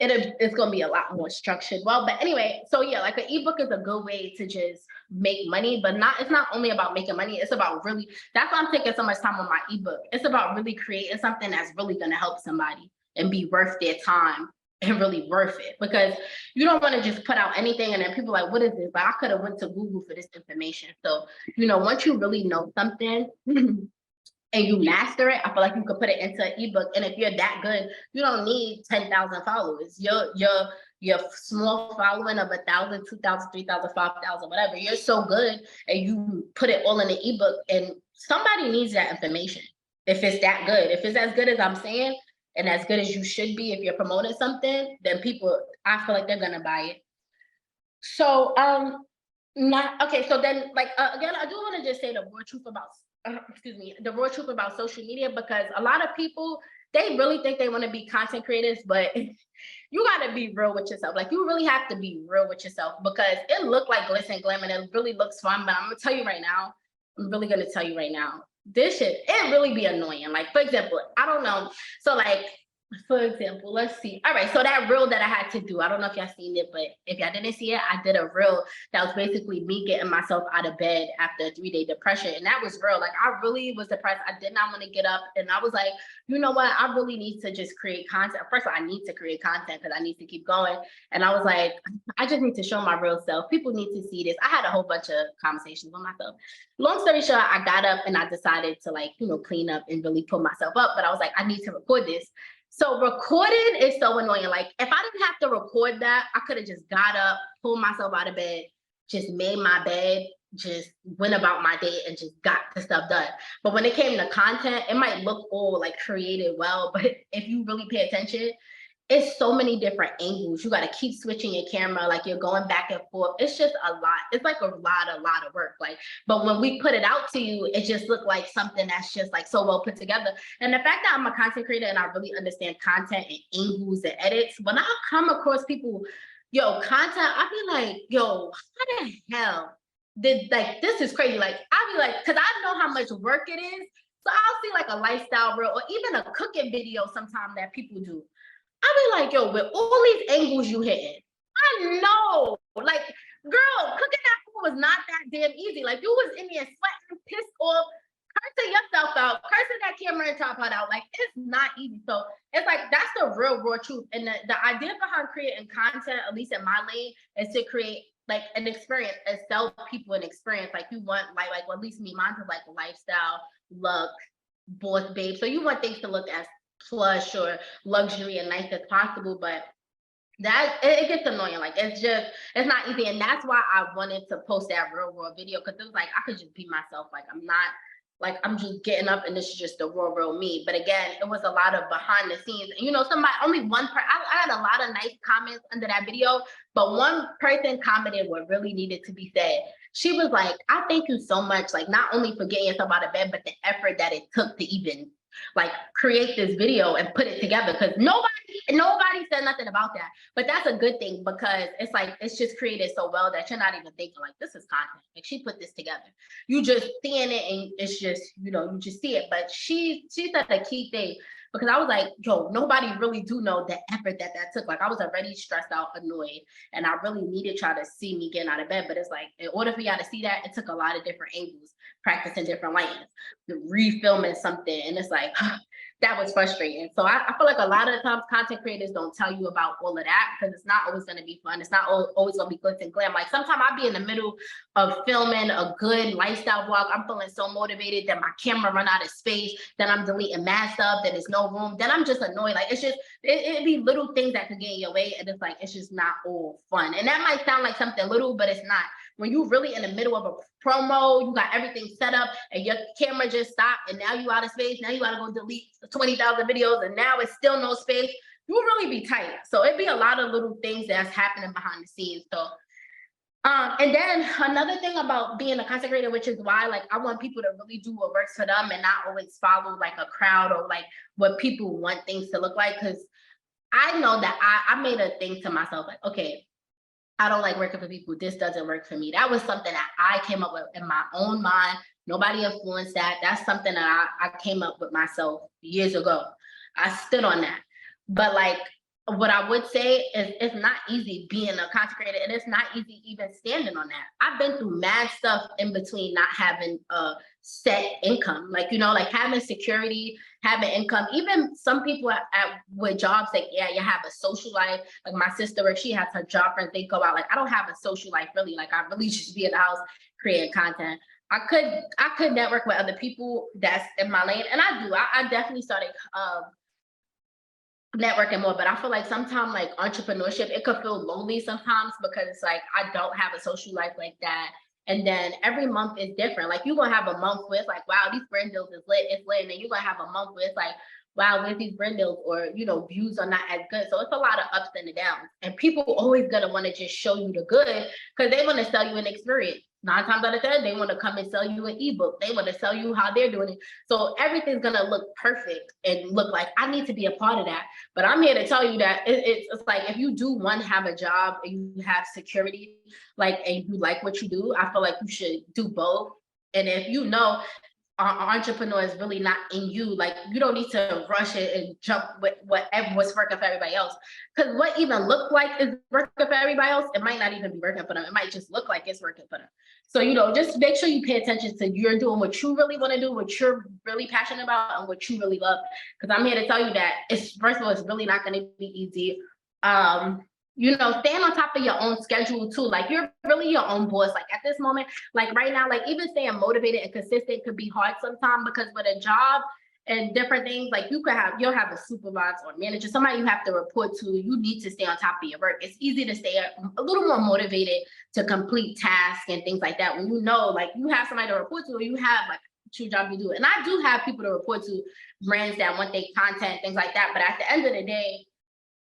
it's going to be a lot more structured. Well, but anyway, so yeah, like, an ebook is a good way to just make money, but it's not only about making money. It's about really, that's why I'm taking so much time on my ebook. It's about really creating something that's really going to help somebody and be worth their time and really worth it. Because you don't want to just put out anything and then people are like, what is this? But I could have went to Google for this information. So, once you really know something and you master it, I feel like you could put it into an ebook. And if you're that good, you don't need 10,000 followers. Your small following of 1,000, 2,000, 3,000, 5,000, whatever, you're so good, and you put it all in the ebook, and somebody needs that information. If it's that good, if it's as good as I'm saying, and as good as you should be, if you're promoting something, then people, I feel like they're gonna buy it. So so then, like, again, I do want to just say the raw truth about social media, because a lot of people, they really think they want to be content creators, but you got to be real with yourself. Like, you really have to be real with yourself, because it looked like glitz and glam and it really looks fun. But I'm really going to tell you right now, it really be annoying. Like, for example, I don't know. So like, for example, let's see. All right, so that reel that I had to do, I don't know if y'all seen it, but if y'all didn't see it, I did a reel that was basically me getting myself out of bed after a 3-day depression. And that was real. Like, I really was depressed. I did not want to get up. And I was like, you know what? I really need to just create content. First of all, I need to create content because I need to keep going. And I was like, I just need to show my real self. People need to see this. I had a whole bunch of conversations with myself. Long story short, I got up and I decided to, like, clean up and really pull myself up. But I was like, I need to record this. So recording is so annoying. Like, if I didn't have to record that, I could have just got up, pulled myself out of bed, just made my bed, just went about my day and just got the stuff done. But when it came to content, it might look all like created well, but if you really pay attention, it's so many different angles. You got to keep switching your camera, like you're going back and forth. It's just a lot. It's like a lot of work. Like, but when we put it out to you, it just looked like something that's just like so well put together. And the fact that I'm a content creator and I really understand content and angles and edits, when I come across people, yo, content, I be like, yo, how the hell did, like, this is crazy. Like, I be like, cause I know how much work it is. So I'll see like a lifestyle reel or even a cooking video sometime that people do. I be like, yo, with all these angles you hitting, I know, like, girl, cooking that food was not that damn easy. Like, you was in there sweating, pissed off, cursing yourself out, cursing that camera and tripod out. Like, it's not easy. So it's like, that's the real raw truth. And the idea behind creating content, at least in my lane, is to create like an experience and sell people an experience. Like, you want, like well, at least me, mine's is like lifestyle, look, boss babe. So you want things to look as plush or luxury and nice as possible, but that it gets annoying. Like, it's not easy. And that's why I wanted to post that real raw video, because it was like I could just be myself. Like, I'm not, like, I'm just getting up and this is just the real me. But again, it was a lot of behind the scenes. And somebody, only one person, I had a lot of nice comments under that video, but one person commented what really needed to be said. She was like, I thank you so much, like, not only for getting yourself out of bed, but the effort that it took to even like create this video and put it together, because nobody said nothing about that. But that's a good thing, because it's like it's just created so well that you're not even thinking like this is content. Like, she put this together. You just seeing it and it's just, you just see it. But she said a key thing, because I was like, yo, nobody really do know the effort that took. Like, I was already stressed out, annoyed, and I really needed y'all to see me getting out of bed. But it's like, in order for y'all to see that, it took a lot of different angles, practicing different lanes, refilming something. And it's like, that was frustrating. So I feel like a lot of the times content creators don't tell you about all of that, because it's not always going to be fun. It's not always going to be glitz and glam. Like, sometimes I'll be in the middle of filming a good lifestyle vlog. I'm feeling so motivated that my camera run out of space. Then I'm deleting mad stuff. Then there's no room. Then I'm just annoyed. Like, it's just, it'd be little things that could get in your way. And it's like, it's just not all fun. And that might sound like something little, but it's not. When you're really in the middle of a promo, you got everything set up and your camera just stopped and now you out of space. Now you got to go delete 20,000 videos and now it's still no space. You will really be tight. So it'd be a lot of little things that's happening behind the scenes. So, and then another thing about being a content creator, which is why, like, I want people to really do what works for them and not always follow like a crowd or like what people want things to look like. Because I know that I made a thing to myself, like, okay, I don't like working for people. This doesn't work for me. That was something that I came up with in my own mind. Nobody influenced that. That's something that I came up with myself years ago. I stood on that. But like, what I would say is it's not easy being a content creator, and it's not easy even standing on that. I've been through mad stuff in between not having a set income, like, like having security, having income. Even some people with jobs, like, yeah, you have a social life. Like my sister, where she has her job friends, they go out. Like, I don't have a social life really. Like, I really just be in the house creating content. I could network with other people that's in my lane, and I do. I definitely started networking more, but I feel like sometimes, like, entrepreneurship, it could feel lonely sometimes, because it's like I don't have a social life like that. And then every month is different. Like, you're gonna have a month where it's like, wow, these brand deals is lit, it's lit. And then you're gonna have a month where it's like, wow, where's these brand deals? Or, views are not as good. So it's a lot of ups and downs. And people always gonna want to just show you the good, because they want to sell you an experience. 9 times out of 10, they want to come and sell you an ebook. They want to sell you how they're doing it. So everything's gonna look perfect and look like I need to be a part of that. But I'm here to tell you that it's like, if you do have a job and you have security, like, and you like what you do, I feel like you should do both. And if entrepreneur is really not in you, like, you don't need to rush it and jump with what's working for everybody else. Because what even look like is working for everybody else, it might not even be working for them. It might just look like it's working for them. So, just make sure you pay attention to you're doing what you really want to do, what you're really passionate about, and what you really love. Because I'm here to tell you that first of all, it's really not going to be easy. Staying on top of your own schedule too. Like, you're really your own boss. Like, at this moment, like right now, like, even staying motivated and consistent could be hard sometimes, because with a job, and different things. Like you'll have a supervisor or manager, somebody you have to report to. You need to stay on top of your work. It's easy to stay a little more motivated to complete tasks and things like that when you know, like, you have somebody to report to, or you have like a true job to do. And I do have people to report to, brands that want their content, things like that. But at the end of the day,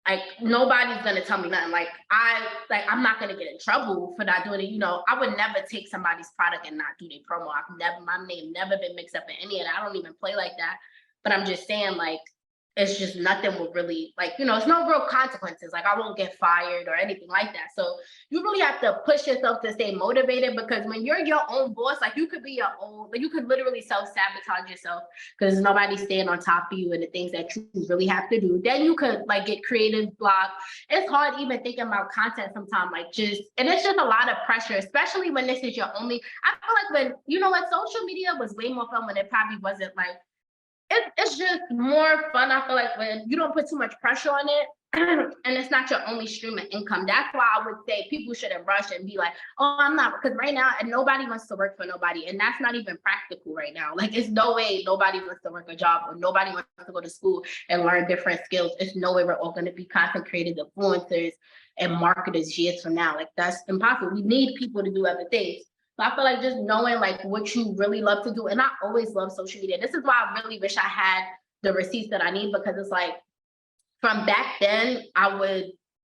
like, nobody's gonna tell me nothing. Like, I'm not gonna get in trouble for not doing it. You know, I would never take somebody's product and not do their promo. My name never been mixed up in any of that. I don't even play like that. But I'm just saying, like, it's just nothing will really, like, you know, it's no real consequences. Like, I won't get fired or anything like that. So you really have to push yourself to stay motivated, because when you're your own boss, like, you could be your own, like, you could literally self-sabotage yourself because nobody's staying on top of you and the things that you really have to do. Then you could, like, get creative block. It's hard even thinking about content sometimes, like, and it's just a lot of pressure, especially when this is your only, I feel like when, you know what, social media was way more fun when it probably wasn't like, it's just more fun. I feel like when you don't put too much pressure on it and it's not your only stream of income. That's why I would say people shouldn't rush and be like, oh, I'm not, because right now, and nobody wants to work for nobody. And that's not even practical right now. Like, it's no way nobody wants to work a job, or nobody wants to go to school and learn different skills. It's no way we're all going to be content creators, influencers, and marketers years from now. Like, that's impossible. We need people to do other things. So I feel like just knowing, like, what you really love to do. And I always love social media. This is why I really wish I had the receipts that I need, because it's like, from back then, I would,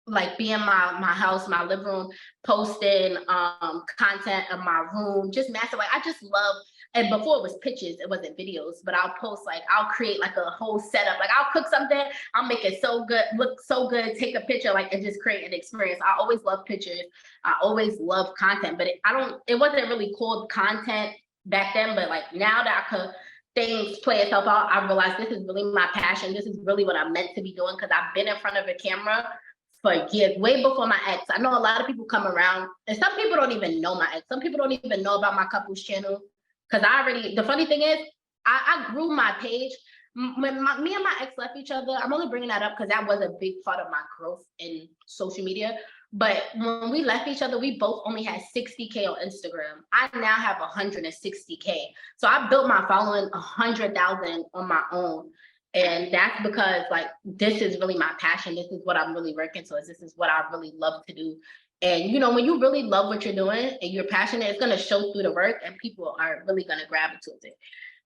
like, be in my house, my living room, posting content in my room, just massive. Like, I just love, and before it was pictures, it wasn't videos, but I'll post, like, I'll create like a whole setup. Like, I'll cook something, I'll make it so good, look so good, take a picture, like, and just create an experience. I always love pictures. I always love content, but it wasn't really called content back then. But like, now that things play itself out, I realized this is really my passion. This is really what I'm meant to be doing, because I've been in front of a camera for years, way before my ex. I know a lot of people come around, and some people don't even know my ex. Some people don't even know about my couples channel, because the funny thing is, I grew my page. When me and my ex left each other, I'm only bringing that up because that was a big part of my growth in social media. But when we left each other, we both only had 60K on Instagram. I now have 160K. So I built my following 100,000 on my own. And that's because, like, this is really my passion. This is what I'm really working towards. This is what I really love to do. And, you know, when you really love what you're doing and you're passionate, it's going to show through the work, and people are really going to gravitate towards it.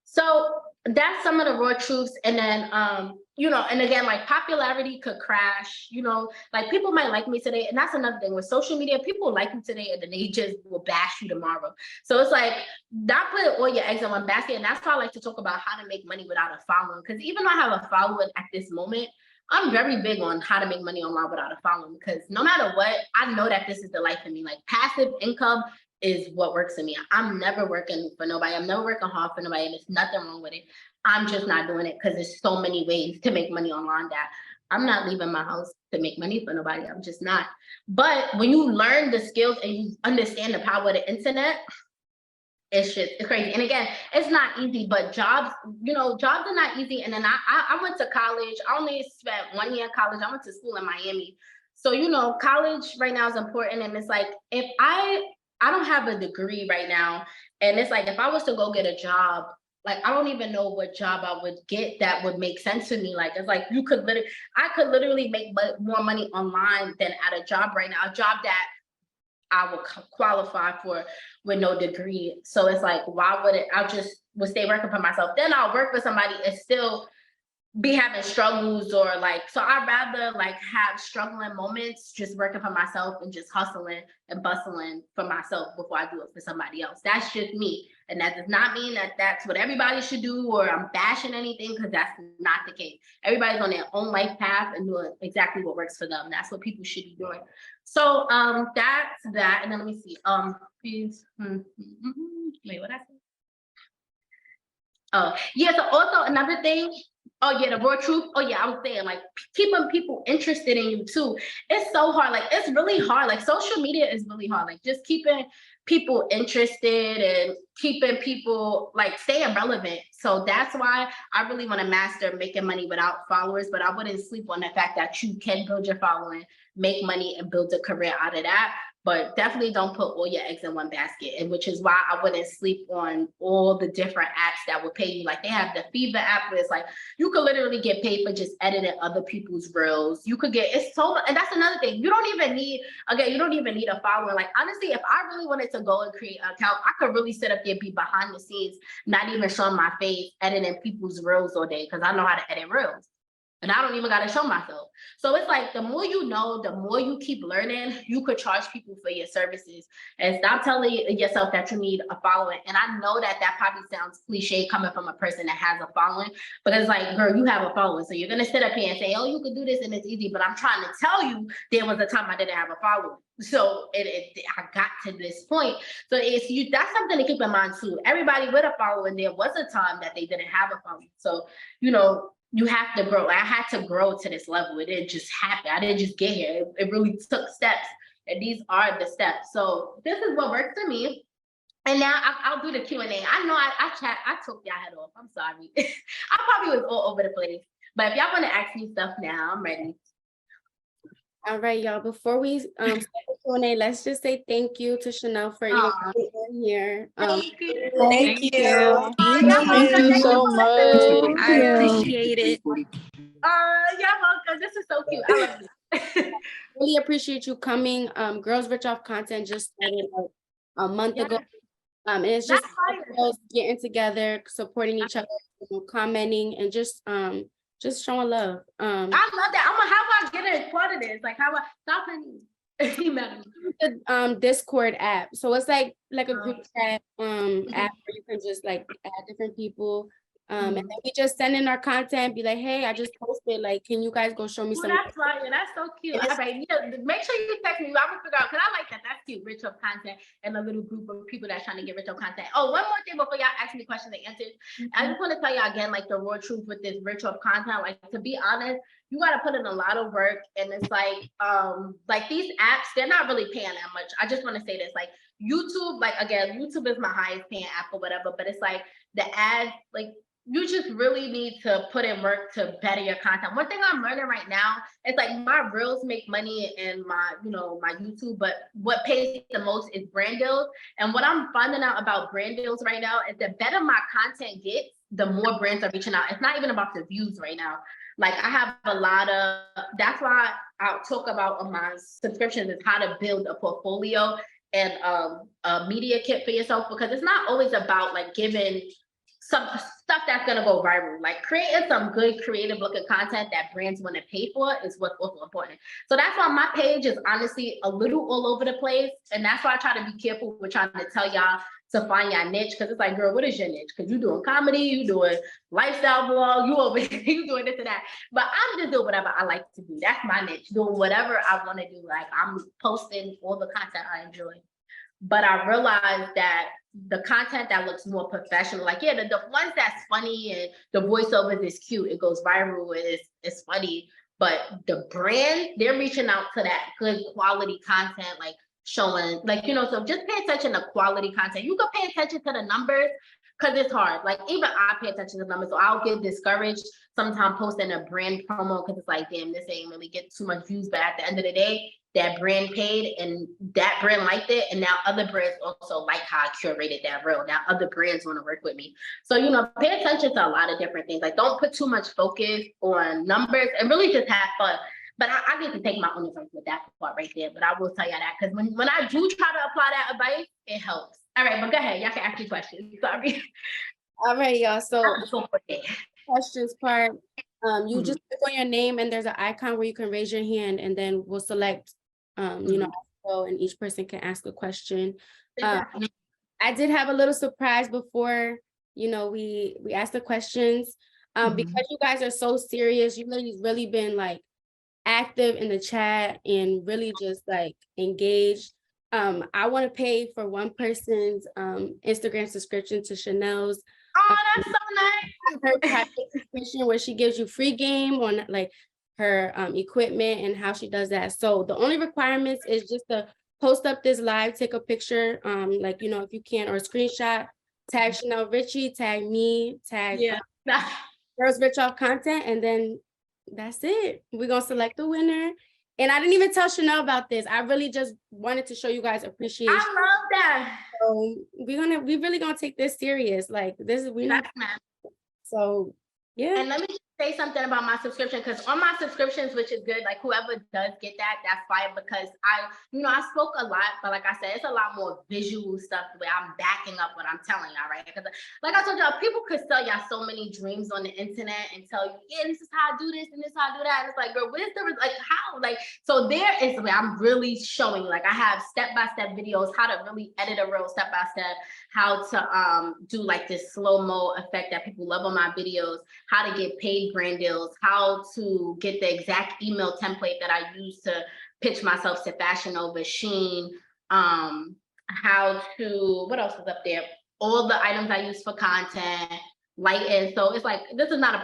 So that's some of the raw truths. And then, you know, and again, like, popularity could crash, you know, like, people might like me today. And that's another thing with social media. People like you today, and then they just will bash you tomorrow. So it's like, not put all your eggs in one basket. And that's why I like to talk about how to make money without a following. Because even though I have a following at this moment, I'm very big on how to make money online without a following, because no matter what, I know that this is the life for me. Like, passive income is what works for me. I'm never working for nobody. I'm never working hard for nobody. And there's nothing wrong with it. I'm just not doing it because there's so many ways to make money online that I'm not leaving my house to make money for nobody. I'm just not. But when you learn the skills and you understand the power of the internet, it's crazy. And again, it's not easy, but jobs, you know, jobs are not easy. And then I went to college. I only spent 1 year in college. I went to school in Miami. So, you know, college right now is important. And it's like, if I don't have a degree right now, and it's like, if I was to go get a job, like, I don't even know what job I would get that would make sense to me. Like, it's like, I could literally make more money online than at a job right now, a job that I would qualify for with no degree. So it's like, why would I would stay working for myself. Then I'll work for somebody and still be having struggles, or like, so I'd rather, like, have struggling moments just working for myself and just hustling and bustling for myself before I do it for somebody else. That's just me. And that does not mean that that's what everybody should do, or I'm bashing anything, because that's not the case. Everybody's on their own life path and doing exactly what works for them. That's what people should be doing. So that's that. And then let me see. Please. Wait, what I said? Oh, yeah. So also another thing. Oh yeah, the raw truth. Oh yeah, I was saying, like, keeping people interested in you too. It's so hard. Like, it's really hard. Like, social media is really hard. Like, just keeping people interested and keeping people, like, staying relevant. So that's why I really want to master making money without followers. But I wouldn't sleep on the fact that you can build your following, make money, and build a career out of that. but definitely don't put all your eggs in one basket. And which is why I wouldn't sleep on all the different apps that will pay you. Like they have the Fever app where it's like you could literally get paid for just editing other people's reels. You could get, it's so, and that's another thing. You don't even need, again, you don't even need a following. Like honestly, if I really wanted to go and create an account, I could really sit up there, be behind the scenes, not even showing my face, editing people's reels all day because I know how to edit reels. And I don't even got to show myself. So it's like the more you know, the more you keep learning, you could charge people for your services and stop telling yourself that you need a following. And I know that that probably sounds cliche coming from a person that has a following, but it's like, girl, you have a following. So you're going to sit up here and say, oh, you could do this and it's easy. But I'm trying to tell you, there was a time I didn't have a following. So I got to this point. So that's something to keep in mind too. Everybody with a following, there was a time that they didn't have a following. So, you have to grow. I had to grow to this level. It didn't just happen. I didn't just get here. It really took steps. And these are the steps. So this is what works for me. And now I'll do the Q&A. I know I took y'all head off. I'm sorry. I probably was all over the place. But if y'all want to ask me stuff now, I'm ready. All right, y'all. Before we start the Q&A, let's just say thank you to Chanel for being here. Thank you. Thank you. Thank you so much. I appreciate it. You're welcome. This is so cute. I love this. Really appreciate you coming. Girls Rich Off Content just started a month ago. And it's just girls getting together, supporting each other, commenting, and just showing love. I love that. How about getting part of this? Like how about stop the Discord app. So it's like a group chat app where you can just like add different people. And then we just send in our content, be like, hey, I just posted, like, can you guys go show me some? That's right. Yeah, that's so cute. All right. Make sure you text me. I will figure out because I like that. That's cute. Rich of content and a little group of people that's trying to get rich of content. Oh, one more thing before y'all ask me questions and answers. I just want to tell y'all again, like the raw truth with this rich of content. Like to be honest, you got to put in a lot of work. And it's like these apps, they're not really paying that much. I just want to say this, like YouTube, like again, YouTube is my highest paying app or whatever, but it's like the ads, like, you just really need to put in work to better your content. One thing I'm learning right now is like my reels make money in my YouTube, but what pays the most is brand deals. And what I'm finding out about brand deals right now is the better my content gets, the more brands are reaching out. It's not even about the views right now. Like I have that's why I'll talk about on my subscriptions is how to build a portfolio and a media kit for yourself, because it's not always about like giving some stuff that's gonna go viral. Like creating some good creative looking content that brands want to pay for is what's also important. So that's why my page is honestly a little all over the place. And that's why I try to be careful with trying to tell y'all to find your niche, because it's like, girl, what is your niche? Because you're doing comedy, you doing lifestyle blog, you over here, you doing this and that. But I'm just doing whatever I like to do. That's my niche, doing whatever I want to do. Like I'm posting all the content I enjoy. But I realized that the content that looks more professional, like, yeah, the ones that's funny and the voiceovers is cute, it goes viral, it's funny, but the brand, they're reaching out to that good quality content, like showing, like, so just pay attention to quality content. You can pay attention to the numbers because it's hard. Like even I pay attention to the numbers, so I'll get discouraged sometimes posting a brand promo because it's like, damn, this ain't really get too much views, but at the end of the day, that brand paid and that brand liked it. And now other brands also like how I curated that reel. Now other brands want to work with me. So, pay attention to a lot of different things. Like don't put too much focus on numbers and really just have fun. But I need to take my own advice with that part right there. But I will tell you that because when I do try to apply that advice, it helps. All right, but go ahead. Y'all can ask me questions. Sorry. All right, y'all. So questions part. You just click on your name and there's an icon where you can raise your hand and then we'll select and each person can ask a question. I did have a little surprise before, we asked the questions. Because you guys are so serious, you've really been like active in the chat and really just like engaged. I want to pay for one person's Instagram subscription to Chanel's. Oh, that's so nice. Her private subscription where she gives you free game on like her equipment and how she does that. So the only requirements is just to post up this live, take a picture, if you can, or a screenshot, tag Chanel Richie, tag me, tag Girls Rich Off Content, and then that's it. We're gonna select the winner And I didn't even tell Chanel about this. I really just wanted to show you guys appreciation. I love that. So we really gonna take this serious. Like this is so yeah. And let me just say something about my subscription, because on my subscriptions, which is good, like whoever does get that, that's fine, because I spoke a lot, but like I said, it's a lot more visual stuff where I'm backing up what I'm telling y'all, right? Because like I told y'all, people could sell y'all so many dreams on the internet and tell you, yeah, this is how I do this and this is how I do that. And it's like, girl, what is the, like, how? Like, so there is where I'm really showing, like I have step-by-step videos, how to really edit a reel step-by-step, how to do like this slow-mo effect that people love on my videos, how to get paid brand deals, how to get the exact email template that I use to pitch myself to Fashion Nova, Shein, how to, what else is up there? All the items I use for content, lighting. So it's like, this is not a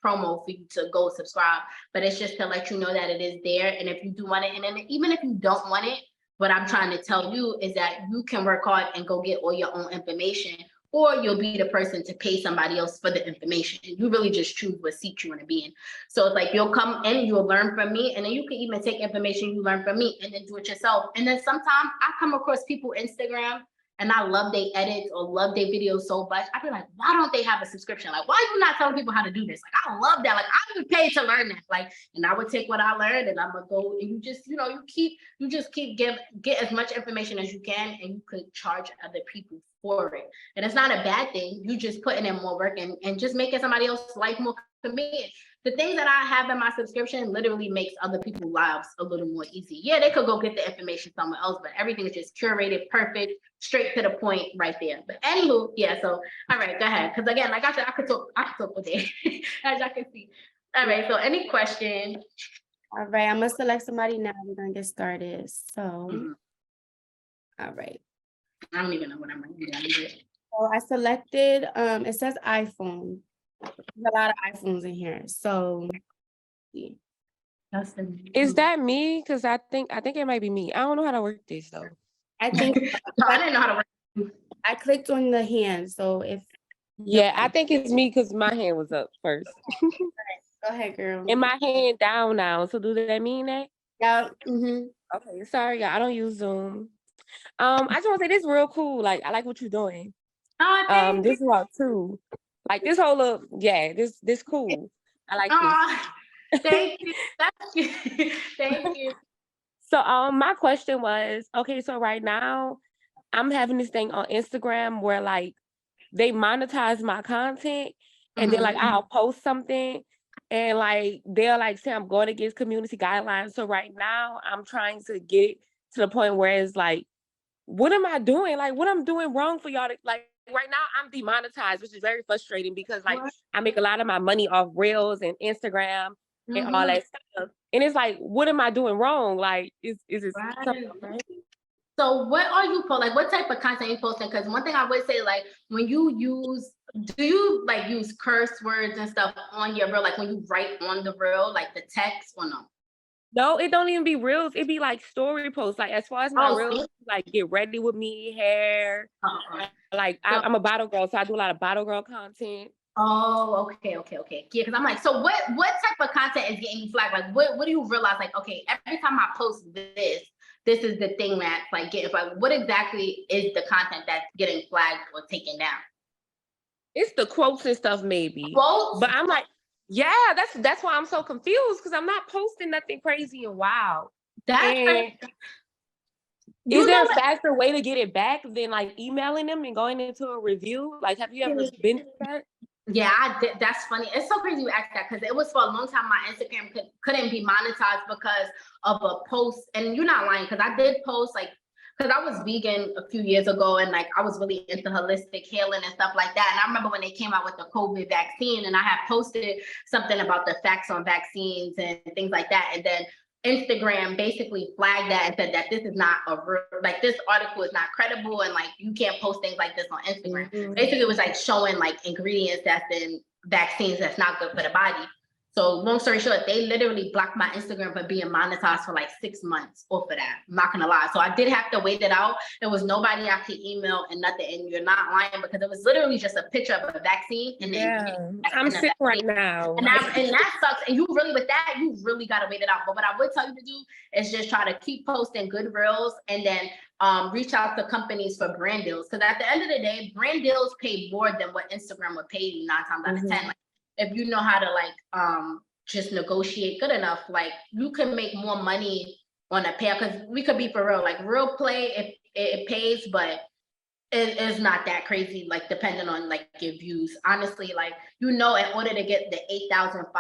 promo for you to go subscribe, but it's just to let you know that it is there. And if you do want it, and then even if you don't want it, what I'm trying to tell you is that you can work hard and go get all your own information, or you'll be the person to pay somebody else for the information. You really just choose what seat you want to be in. So it's like, you'll come in, you'll learn from me, and then you can even take information you learn from me and then do it yourself. And then sometimes I come across people Instagram and I love their edits or love their videos so much. I be like, why don't they have a subscription? Like, why are you not telling people how to do this? Like, I love that. Like, I would pay to learn that. Like, and I would take what I learned and I'm gonna go, and you just, you just keep get as much information as you can, and you could charge other people for it. And it's not a bad thing. You just putting in more work and just making somebody else's life more convenient. The things that I have in my subscription literally makes other people's lives a little more easy. Yeah, they could go get the information somewhere else, but everything is just curated, perfect, straight to the point right there. But anywho, yeah, so, all right, go ahead. Because again, like I said, I could talk all day, as y'all can see. All right, so any questions? All right, I'm gonna select somebody now. We're gonna get started. So, all right. I don't even know what I'm gonna do. So I selected, it says iPhone. There's a lot of iPhones in here. So Is that me? Because I think it might be me. I don't know how to work this though. I think I didn't know how to work. I clicked on the hand. So if Yeah, I think it's me because my hand was up first. go ahead, girl. And my hand down now. So do that mean that? Yeah. Okay, sorry, I don't use Zoom. I just want to say this real cool. Like, I like what you're doing. Oh, This is all too. Like this whole look, yeah, this cool. I like this. Thank you. Thank you. Thank you. So my question was, okay, so right now I'm having this thing on Instagram where like they monetize my content, and then like I'll post something and like they'll like say I'm going against community guidelines. So right now I'm trying to get it to the point where it's like, what am I doing? Like, what I'm doing wrong for y'all to, like, right now I'm demonetized, which is very frustrating because like I make a lot of my money off Reels and Instagram and all that stuff. And it's like, what am I doing wrong? Like, is it something right? So what are you like? What type of content are you posting? Because one thing I would say, like, when you do you like use curse words and stuff on your reel? Like when you write on the reel, like the text, or no? No, it don't even be reels. It be like story posts. Like as far as my reels, like get ready with me, hair. Like I'm a bottle girl, so I do a lot of bottle girl content. Oh, okay. Yeah, because I'm like, so what type of content is getting you flagged? Like what do you realize? Like, okay, every time I post this is the thing that's like getting flagged. What exactly is the content that's getting flagged or taken down? It's the quotes and stuff, maybe. Quotes? But I'm like, yeah, that's why I'm so confused, because I'm not posting nothing crazy and wild. Is there a faster way to get it back than like emailing them and going into a review? Like, have you ever been through that? Yeah, I did. That's funny. It's so crazy you asked that, because it was for a long time my Instagram couldn't be monetized because of a post. And you're not lying, because I did post, like, because I was vegan a few years ago and like I was really into holistic healing and stuff like that. And I remember when they came out with the COVID vaccine, and I had posted something about the facts on vaccines and things like that. And then Instagram basically flagged that and said that this is not a real, like this article is not credible, and like you can't post things like this on Instagram. Basically, it was like showing like ingredients that's in vaccines that's not good for the body. So long story short, they literally blocked my Instagram for being monetized for like 6 months off of that. I'm not gonna lie. So I did have to wait it out. There was nobody I could email and nothing. And you're not lying, because it was literally just a picture of a vaccine. And then I'm sick right now. And that sucks. And you really, with that, you really gotta wait it out. But what I would tell you to do is just try to keep posting good reels, and then reach out to companies for brand deals. Because at the end of the day, brand deals pay more than what Instagram would pay you 9 times out of 10. Like, if you know how to just negotiate good enough, like you can make more money on a pair. Because we could be for real, like real play, it pays, but it is not that crazy, like depending on like your views. Honestly, like, in order to get the $8,500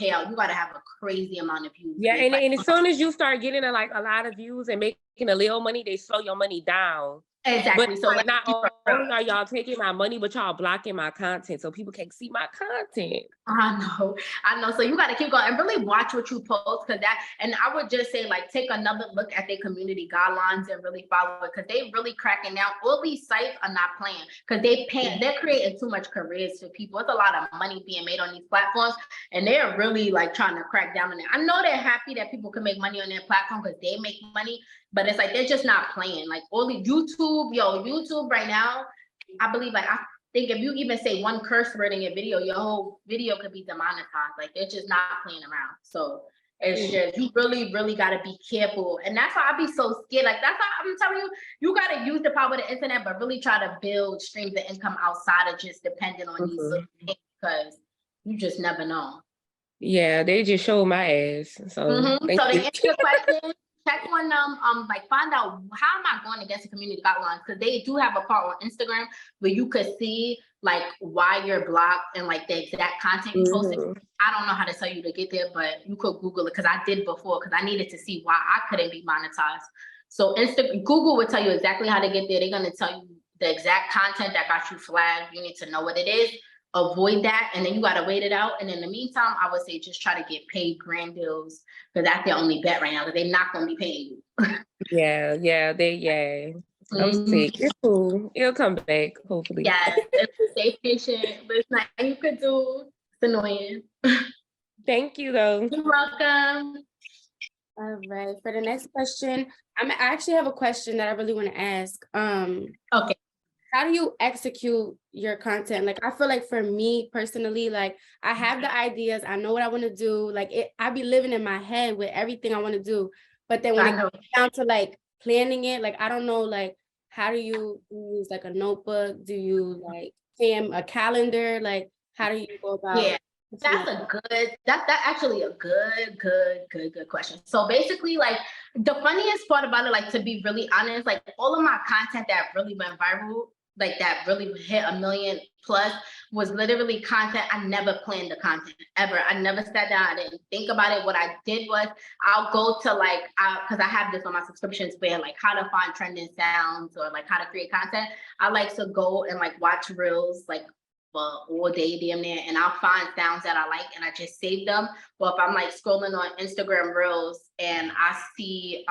payout, you gotta have a crazy amount of views. Yeah, and as soon as you start getting like a lot of views and making a little money, they slow your money down. Exactly. But So like, not only are y'all taking my money, but y'all blocking my content so people can't see my content. I know. So you got to keep going and really watch what you post, and I would just say, like, take another look at their community guidelines and really follow it, because they really cracking down. All these sites are not playing, because they're creating too much careers for people. It's a lot of money being made on these platforms, and they're really like trying to crack down on it. I know they're happy that people can make money on their platform because they make money, but it's like they're just not playing. Like, all the YouTube right now, I believe, like, I think if you even say one curse word in your whole video could be demonetized. Like, they're just not playing around. So it's just, you really, really got to be careful. And that's why I be so scared. Like, that's why I'm telling you, you got to use the power of the internet, but really try to build streams of income outside of just depending on these little things, because you just never know. Yeah, they just showed my ass. So, so to answer your question, check on them, like, find out how am I going against the community guidelines, because they do have a part on Instagram where you could see like why you're blocked and like the exact content you posted. I don't know how to tell you to get there, but you could Google it, because I did before, because I needed to see why I couldn't be monetized. So Google will tell you exactly how to get there. They're going to tell you the exact content that got you flagged. You need to know what it is. Avoid that, and then you got to wait it out. And in the meantime, I would say just try to get paid brand deals, because that's their only bet right now, because they're not going to be paying you. I'm sick. It's cool. It'll come back, hopefully. Yes, stay patient, but it's nothing you could do. It's annoying. Thank you, though. You're welcome. All right, for the next question, I actually have a question that I really want to ask. Okay. How do you execute your content? Like, I feel like for me personally, like, I have the ideas, I know what I want to do. Like, I be living in my head with everything I want to do. But then when it comes down to like planning it, like, I don't know, like, how do you use like a notebook? Do you like plan a calendar? Like, how do you go about? Yeah, that's actually a good question. So basically, like, the funniest part about it, like, to be really honest, like, all of my content that really went viral, like that really hit 1 million plus, was literally content. I never planned the content ever. I never sat down. I didn't think about it. What I did was, I'll go to like, because I have this on my subscriptions where like how to find trending sounds or like how to create content. I like to go and like watch reels like all day damn near, and I'll find sounds that I like and I just save them. Well, if I'm like scrolling on Instagram reels and I see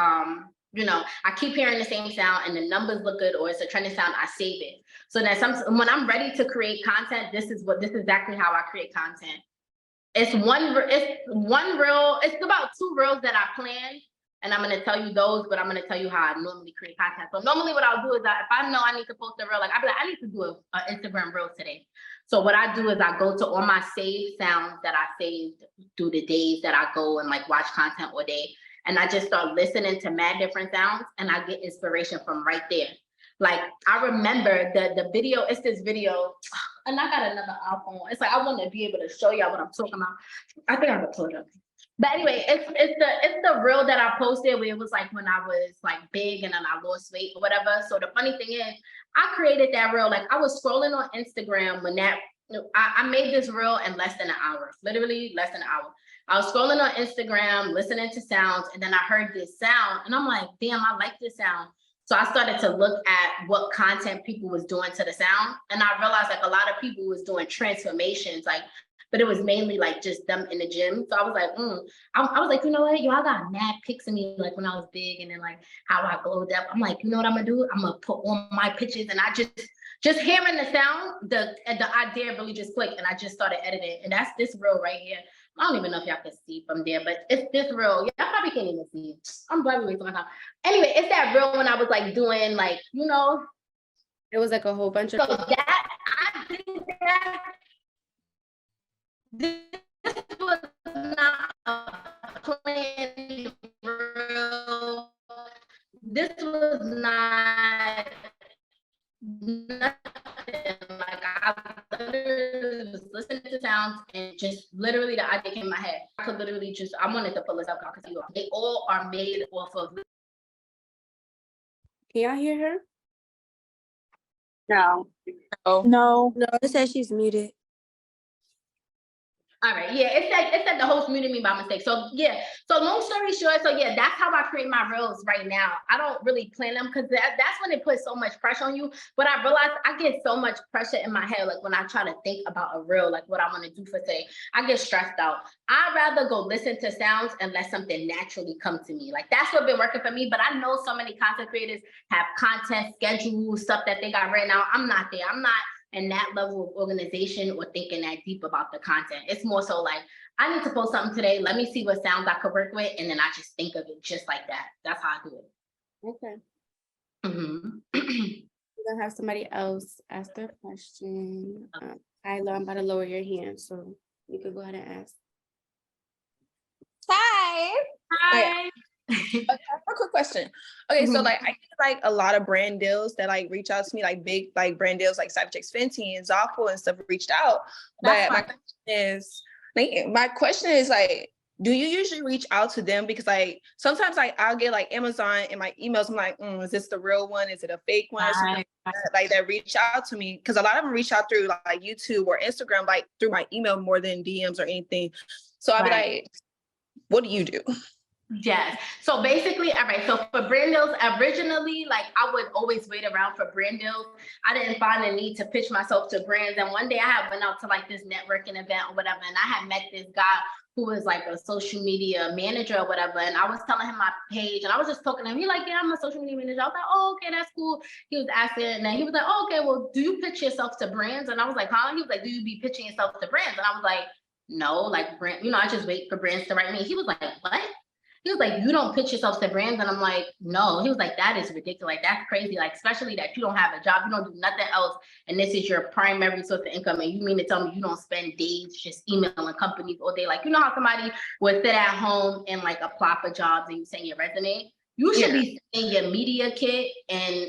I keep hearing the same sound and the numbers look good, or it's a trending sound, I save it. So that when I'm ready to create content, this is exactly how I create content. It's one reel. It's about 2 reels that I plan, and I'm going to tell you those, but I'm going to tell you how I normally create content. So normally what I'll do is if I know I need to post a reel, like I'll be like, I need to do an Instagram reel today. So what I do is I go to all my saved sounds that I saved through the days that I go and like watch content all day. And I just start listening to mad different sounds, and I get inspiration from right there. Like, I remember the video, it's this video, and I got another iPhone. It's like, I want to be able to show y'all what I'm talking about. I think I can pull it up. But anyway, it's the reel that I posted where it was like when I was like big and then I lost weight or whatever. So the funny thing is, I created that reel. Like, I was scrolling on Instagram when I made this reel in less than an hour, literally less than an hour. I was scrolling on Instagram, listening to sounds, and then I heard this sound, and I'm like, damn, I like this sound. So I started to look at what content people was doing to the sound, and I realized like a lot of people was doing transformations, like, but it was mainly like just them in the gym. So I was like, I was like, you know what, I got mad pics of me like when I was big, and then like how I glowed up. I'm like, you know what I'm gonna do? I'm gonna put on my pictures, and I just hearing the sound, the idea really just clicked, and I just started editing, and that's this reel right here. I don't even know if y'all can see from there, but it's this reel. Y'all probably can't even see it. I'm probably wasting my time. Anyway, it's that reel when I was like doing like, you know. It was like a whole bunch of. So that, I think that this was not a planned reel. This was not nothing. Like I literally was listening to sounds and just literally the idea came in my head. I could literally just, I wanted to pull this up because they all are made off of. Can y'all hear her? No. No, it says she's muted. All right, yeah, it said the host muted me by mistake. So yeah, so long story short, so yeah, that's how I create my reels right now. I don't really plan them because that's when it puts so much pressure on you. But I realized I get so much pressure in my head, like when I try to think about a reel, like what I want to do for today, I get stressed out. I'd rather go listen to sounds and let something naturally come to me. Like that's what's been working for me. But I know so many content creators have content schedules, stuff that they got right now. I'm not there. I'm not in that level of organization or thinking that deep about the content. It's more so like, I need to post something today. Let me see what sounds I could work with. And then I just think of it just like that. That's how I do it. Okay. Mm-hmm. We're gonna have somebody else ask their question. Kyla, I'm about to lower your hand, so you could go ahead and ask. Hi. Hi. Okay, I have a quick question. Okay, so like I get like a lot of brand deals that like reach out to me, like big like brand deals like Cybertex Fenty and Zoffel and stuff reached out. That's But fine. my question is like, do you usually reach out to them? Because like sometimes like I'll get like Amazon in my emails. I'm like, is this the real one? Is it a fake one? Or something like that reach out to me, because a lot of them reach out through like YouTube or Instagram, like through my email more than DMs or anything. So I'll be like, what do you do? Yes. So basically, all right. So for brand deals, originally, like I would always wait around for brand deals. I didn't find the need to pitch myself to brands. And one day I had went out to like this networking event or whatever, and I had met this guy who was like a social media manager or whatever. And I was telling him my page, and I was just talking to him. He like, yeah, I'm a social media manager. I was like, oh, okay, that's cool. He was asking, and then he was like, oh, okay, well, do you pitch yourself to brands? And I was like, huh? He was like, do you be pitching yourself to brands? And I was like, no, like brand, I just wait for brands to write me. He was like, what? He was like, you don't pitch yourself to brands? And I'm like, no. He was like, that is ridiculous. Like, that's crazy. Like, especially that you don't have a job, you don't do nothing else, and this is your primary source of income. And you mean to tell me you don't spend days just emailing companies all day? Like, you know how somebody would sit at home and like apply for jobs and you send your resume? You should be sending your media kit and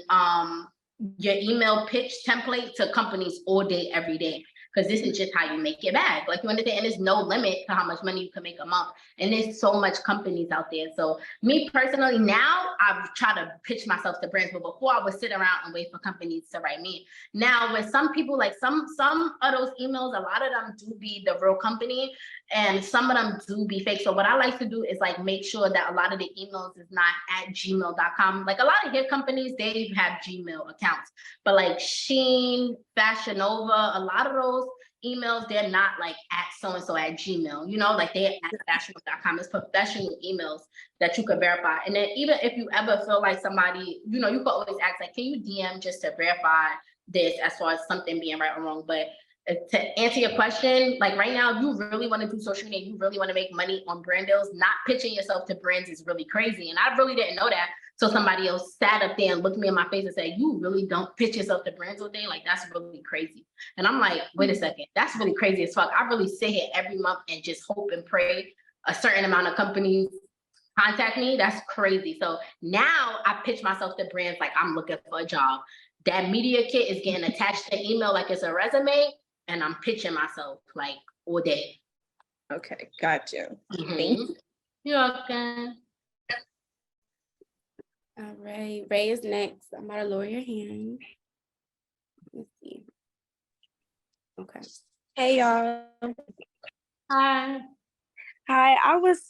your email pitch template to companies all day, every day. Because this is just how you make your bag. Like, you understand? And there's no limit to how much money you can make a month. And there's so much companies out there. So me personally, now I've tried to pitch myself to brands, but before I would sit around and wait for companies to write me. Now with some people, like some of those emails, a lot of them do be the real company and some of them do be fake. So what I like to do is like make sure that a lot of the emails is not at gmail.com. Like a lot of hair companies, they have Gmail accounts, but like Shein, Fashion Nova, a lot of those emails, they're not like at so-and-so at Gmail, you know, like they're at fashionable.com. It's professional emails that you could verify. And then even if you ever feel like somebody, you know, you could always ask like, can you DM just to verify this as far as something being right or wrong? But to answer your question, like right now, you really want to do social media, you really want to make money on brand deals, not pitching yourself to brands is really crazy. And I really didn't know that. So somebody else sat up there and looked me in my face and said, you really don't pitch yourself to brands all day? Like, that's really crazy. And I'm like, wait a second, that's really crazy as fuck. I really sit here every month and just hope and pray a certain amount of companies contact me. That's crazy. So now I pitch myself to brands like I'm looking for a job. That media kit is getting attached to email like it's a resume, and I'm pitching myself like all day. Okay, got you. Mm-hmm. Thank you. You're welcome. All right, Ray is next. I'm about to lower your hand. Let's see. Okay. Hey y'all. Hi. Hi, I was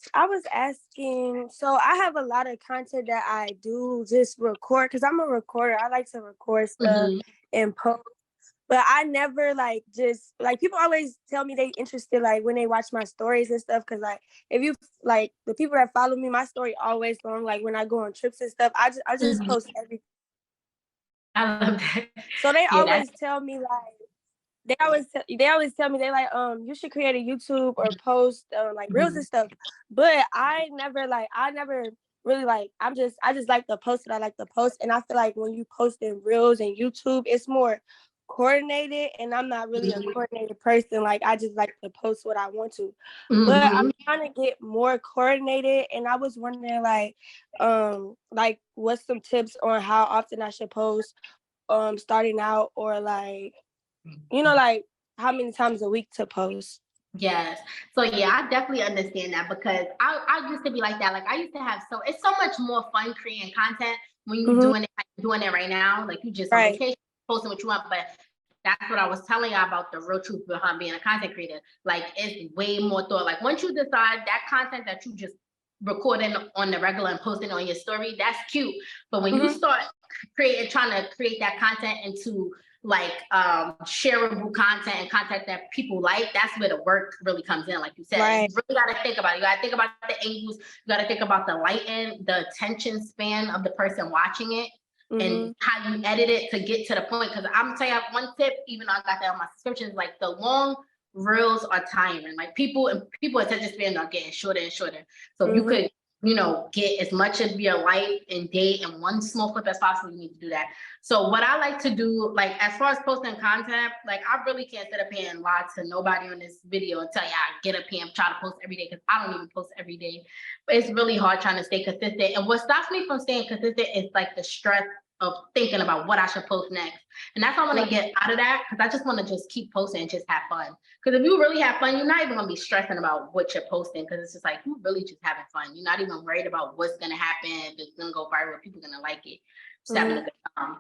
asking, so I have a lot of content that I do just record because I'm a recorder. I like to record stuff and post, but I never like just like people always tell me they interested like when they watch my stories and stuff, because like if you like the people that follow me, my story always long like when I go on trips and stuff. I just post everything. I love that. So they Yeah, always tell me like they always tell me, they like, you should create a YouTube or post like reels and stuff. But I never really like, I just like to post it. I like to post. And I feel like when you post in reels and YouTube, it's more coordinated, and I'm not really a coordinated person. Like, I just like to post what I want to. But I'm trying to get more coordinated, and I was wondering like what's some tips on how often I should post starting out, or like, like how many times a week to post. Yes. So yeah, I definitely understand that, because I used to be like that. Like, I used to have, so it's so much more fun creating content when you're doing it like you're doing it right now. Like, you just on vacation, posting what you want. But that's what I was telling you about the real truth behind being a content creator. Like, it's way more thought. Like, once you decide that content that you just recording on the regular and posting on your story, that's cute. But when you start trying to create that content into like shareable content and content that people like, that's where the work really comes in. Like you said, you really got to think about it. You got to think about the angles. You got to think about the lighting, the attention span of the person watching it, and how you edit it to get to the point. Because I'm telling you, one tip, even though I got that on my subscriptions, like, the long reels are tiring. Like, people attention span are getting shorter and shorter. So you could, get as much of your life and day in one small clip as possible. You need to do that. So what I like to do, like, as far as posting content, like, I really can't sit up here and lie to nobody on this video and tell you I get up here and try to post every day, because I don't even post every day. But it's really hard trying to stay consistent. And what stops me from staying consistent is like the stress of thinking about what I should post next. And that's why I want to get out of that, because I just want to just keep posting and just have fun. Because if you really have fun, you're not even going to be stressing about what you're posting, because it's just like, you're really just having fun. You're not even worried about what's going to happen, if it's going to go viral, if people are going to like it. Just having a good time.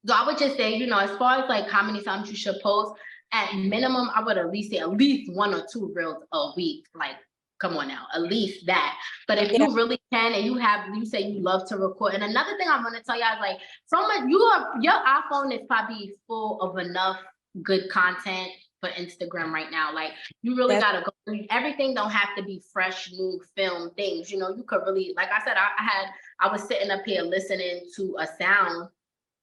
So I would just say, as far as like how many times you should post, at minimum, I would at least say at least 1 or 2 reels a week. Like, come on now, at least that. But if you really can, and you say you love to record. And another thing I want to tell y'all is, like, your iPhone is probably full of enough good content for Instagram right now. Like, you really gotta go. Everything don't have to be fresh, new film things. You could really, like I said, I was sitting up here listening to a sound,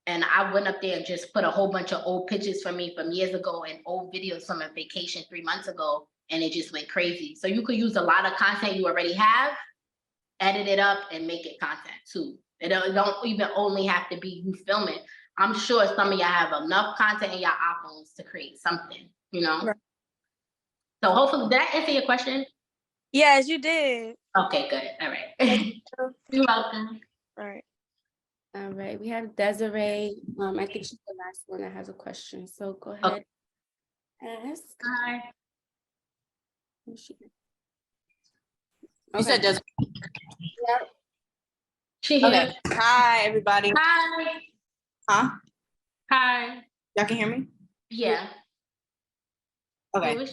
and I went up there and just put a whole bunch of old pictures from me from years ago and old videos from a vacation 3 months ago. And it just went crazy. So you could use a lot of content you already have, edit it up, and make it content too. It don't even only have to be you filming. I'm sure some of y'all have enough content in your iPhones to create something, Right. So hopefully, did I answer your question? Yes, you did. Okay, good. All right. You're welcome. All right. All right. We have Desiree. I think she's the last one that has a question. So go ahead. Ask. Hi. You said Desiree. Yep. She here. Okay. Hi, everybody. Hi. Huh? Hi. Y'all can hear me? Yeah. Okay.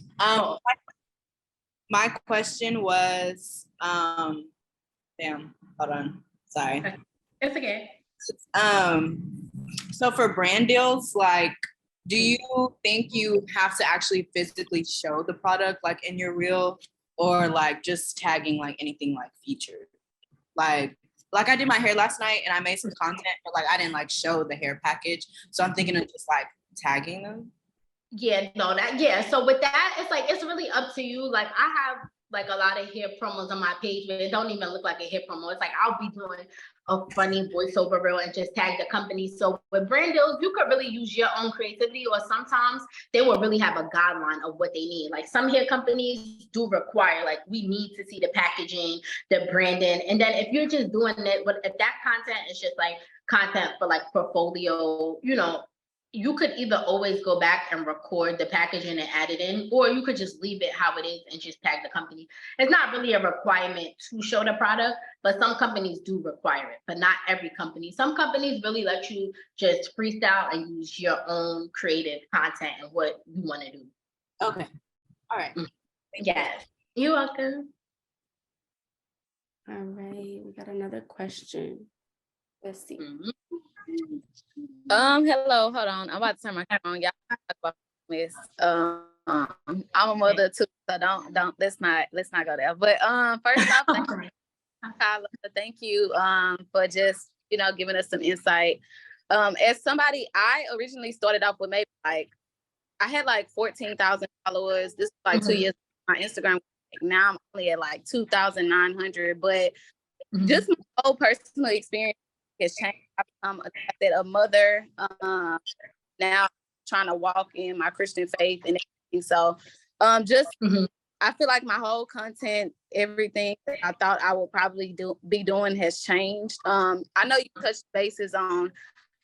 My question was, damn, hold on. Sorry. It's okay. So for brand deals, like, do you think you have to actually physically show the product, like, in your reel, or like just tagging like anything like featured? Like I did my hair last night and I made some content, but like I didn't like show the hair package. So I'm thinking of just like tagging them. So with that, it's like, it's really up to you. Like, I have like a lot of hair promos on my page, but it don't even look like a hair promo. It's like, I'll be doing a funny voiceover reel and just tag the company. So with brand deals, you could really use your own creativity, or sometimes they will really have a guideline of what they need. Like, some hair companies do require, like, we need to see the packaging, the branding. And then if you're just doing it, but if that content is just like content for like portfolio, you could either always go back and record the packaging and add it in, or you could just leave it how it is and just tag the company. It's not really a requirement to show the product, but some companies do require it, but not every company. Some companies really let you just freestyle and use your own creative content and what you want to do. Okay. All right. Yes. You're welcome. All right. We got another question. Let's see. Hello, hold on. I'm about to turn my camera on. Y'all talk about this. I'm a mother too, so don't let's not go there. But first off, thank you for just giving us some insight. As somebody, I originally started off with maybe like I had like 14,000 followers. This was like 2 years ago on Instagram. Now I'm only at like 2,900. But just my whole personal experience has changed. I've become a mother. Now I'm trying to walk in my Christian faith and everything. So just I feel like my whole content, everything that I thought I would probably be doing has changed. I know you touched bases on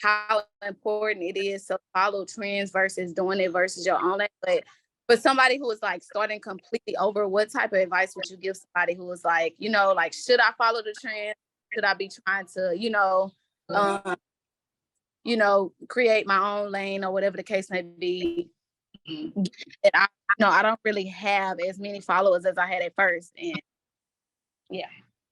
how important it is to follow trends versus doing it versus your own. But for somebody who is like starting completely over, what type of advice would you give somebody who is like, you know, like, should I follow the trend? Should I be trying to, create my own lane or whatever the case may be? And I don't really have as many followers as I had at first. And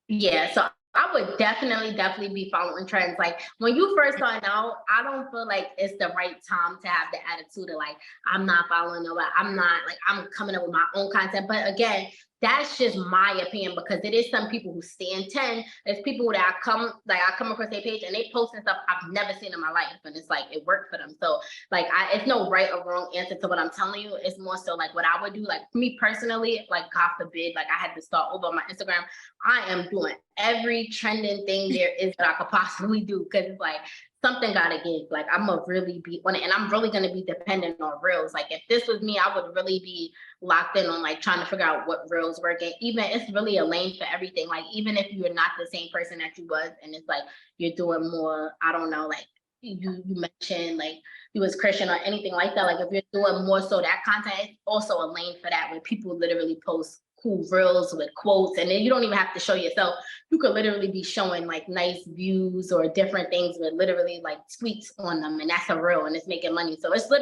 yeah, so I would definitely be following trends. Like when you first start out, I don't feel like it's the right time to have the attitude of like, I'm not following nobody. I'm coming up with my own content. But again, that's just my opinion, because it is some people who stand 10. There's people that I come across their page and they posting stuff I've never seen in my life, and it's like it worked for them. So like it's no right or wrong answer to what I'm telling you. It's more so like what I would do. Like for me personally, like God forbid, like I had to start over on my Instagram, I am doing every trending thing there is that I could possibly do, because it's like something gotta give. Like I'm gonna really be on it, and I'm really gonna be dependent on reels. Like if this was me, I would really be locked in on like trying to figure out what reels work. And even it's really a lane for everything. Like even if you're not the same person that you was, and it's like you're doing more, I don't know, like you mentioned like you was Christian or anything like that. Like if you're doing more so that content, it's also a lane for that, where people literally post cool reels with quotes, and then you don't even have to show yourself. You could literally be showing like nice views or different things with literally like tweets on them, and that's a reel, and it's making money. So it's just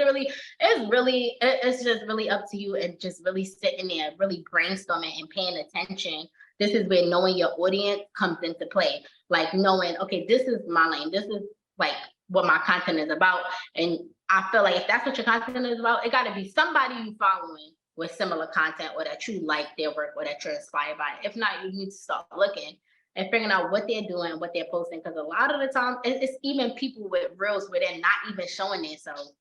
really up to you, and just really sitting there, really brainstorming and paying attention. This is where knowing your audience comes into play. Like knowing, okay, this is my lane. This is like what my content is about. And I feel like if that's what your content is about, it got to be somebody you following with similar content, or that you like their work, or that you're inspired by. If not, you need to start looking and figuring out what they're doing, what they're posting. Because a lot of the time, it's even people with reels where they're not even showing themselves,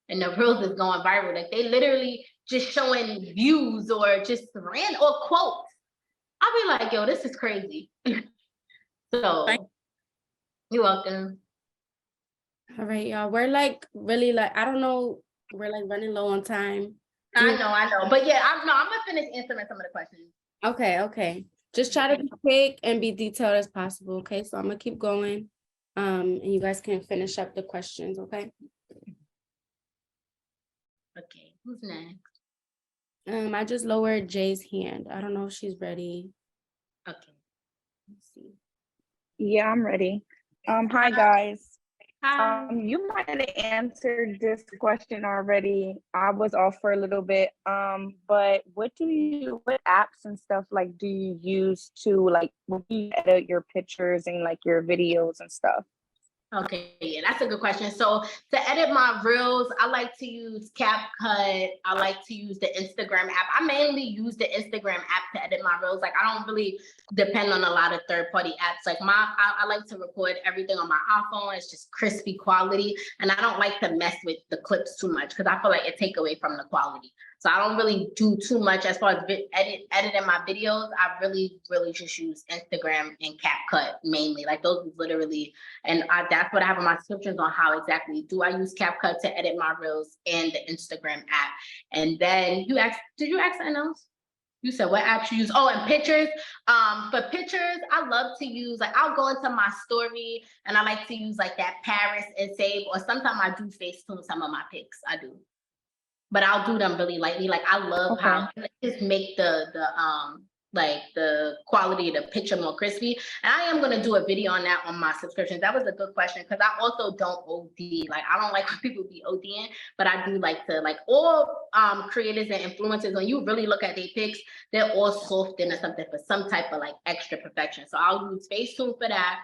and the reels is going viral. Like they literally just showing views or just random or quotes. I'll be like, yo, this is crazy. So you're welcome. All right, y'all. We're like really like, I don't know, we're like running low on time. I know. But yeah, I'm gonna finish answering some of the questions. Okay. Just try to be quick and be detailed as possible. Okay, so I'm gonna keep going. And you guys can finish up the questions, okay? Okay, who's next? I just lowered Jay's hand. I don't know if she's ready. Okay. Let's see. Yeah, I'm ready. Hi guys. Hi. You might have answered this question already. I was off for a little bit. But what apps and stuff like do you use to like edit your pictures and like your videos and stuff? Okay, yeah, that's a good question. So to edit my reels, I like to use CapCut. I like to use the Instagram app. I mainly use the Instagram app to edit my reels. Like I don't really depend on a lot of third-party apps. Like I like to record everything on my iPhone. It's just crispy quality, and I don't like to mess with the clips too much, because I feel like it take away from the quality. So I don't really do too much as far as editing my videos. I really just use Instagram and CapCut mainly. Like those literally, and that's what I have on my descriptions on how exactly do I use CapCut to edit my reels and the Instagram app. And then did you ask something else? You said what apps you use? Oh, and pictures. For pictures, I love to use, like I'll go into my story and I like to use like that Paris and save, or sometimes I do FaceTune some of my pics. I do. But I'll do them really lightly. Like I love how it just make the quality of the picture more crispy. And I am gonna do a video on that on my subscriptions. That was a good question, because I also don't OD. Like I don't like when people be ODing, but I do like to, like all creators and influencers, when you really look at their pics, they're all softened or something for some type of like extra perfection. So I'll use Facetune for that,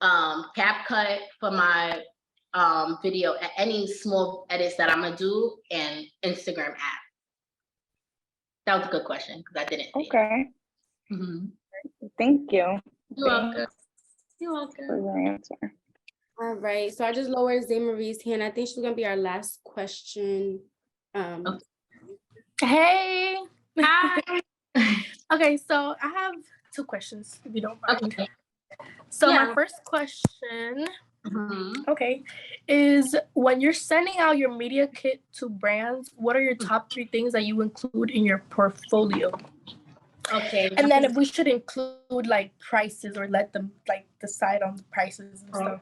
CapCut for my video, any small edits that I'm gonna do, and Instagram app. That was a good question, because I didn't. Okay. Thank you. You're welcome. You're welcome. For your answer. All right, so I just lowered Zay Marie's hand. I think she's gonna be our last question. Hey. Hi. Okay, so I have 2 questions, if you don't mind. Okay. So Yeah. my first question, okay, is when you're sending out your media kit to brands, what are your top 3 things that you include in your portfolio? Okay. And then if we should include like prices or let them like decide on the prices and stuff.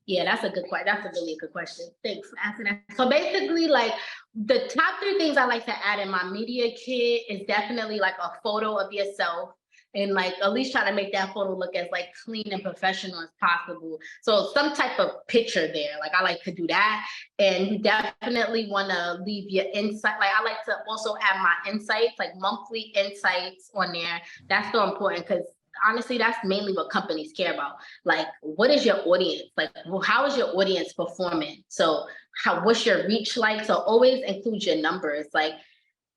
Yeah, that's a good question. That's a really good question. Thanks for asking that. So basically, like the top 3 things I like to add in my media kit is definitely like a photo of yourself, and like at least try to make that photo look as like clean and professional as possible. So some type of picture there. Like I like to do that. And you definitely want to leave your insight. Like I like to also add my insights, like monthly insights on there. That's so important because honestly, that's mainly what companies care about. Like, what is your audience? Like, well, how is your audience performing? So what's your reach like? So always include your numbers. Like,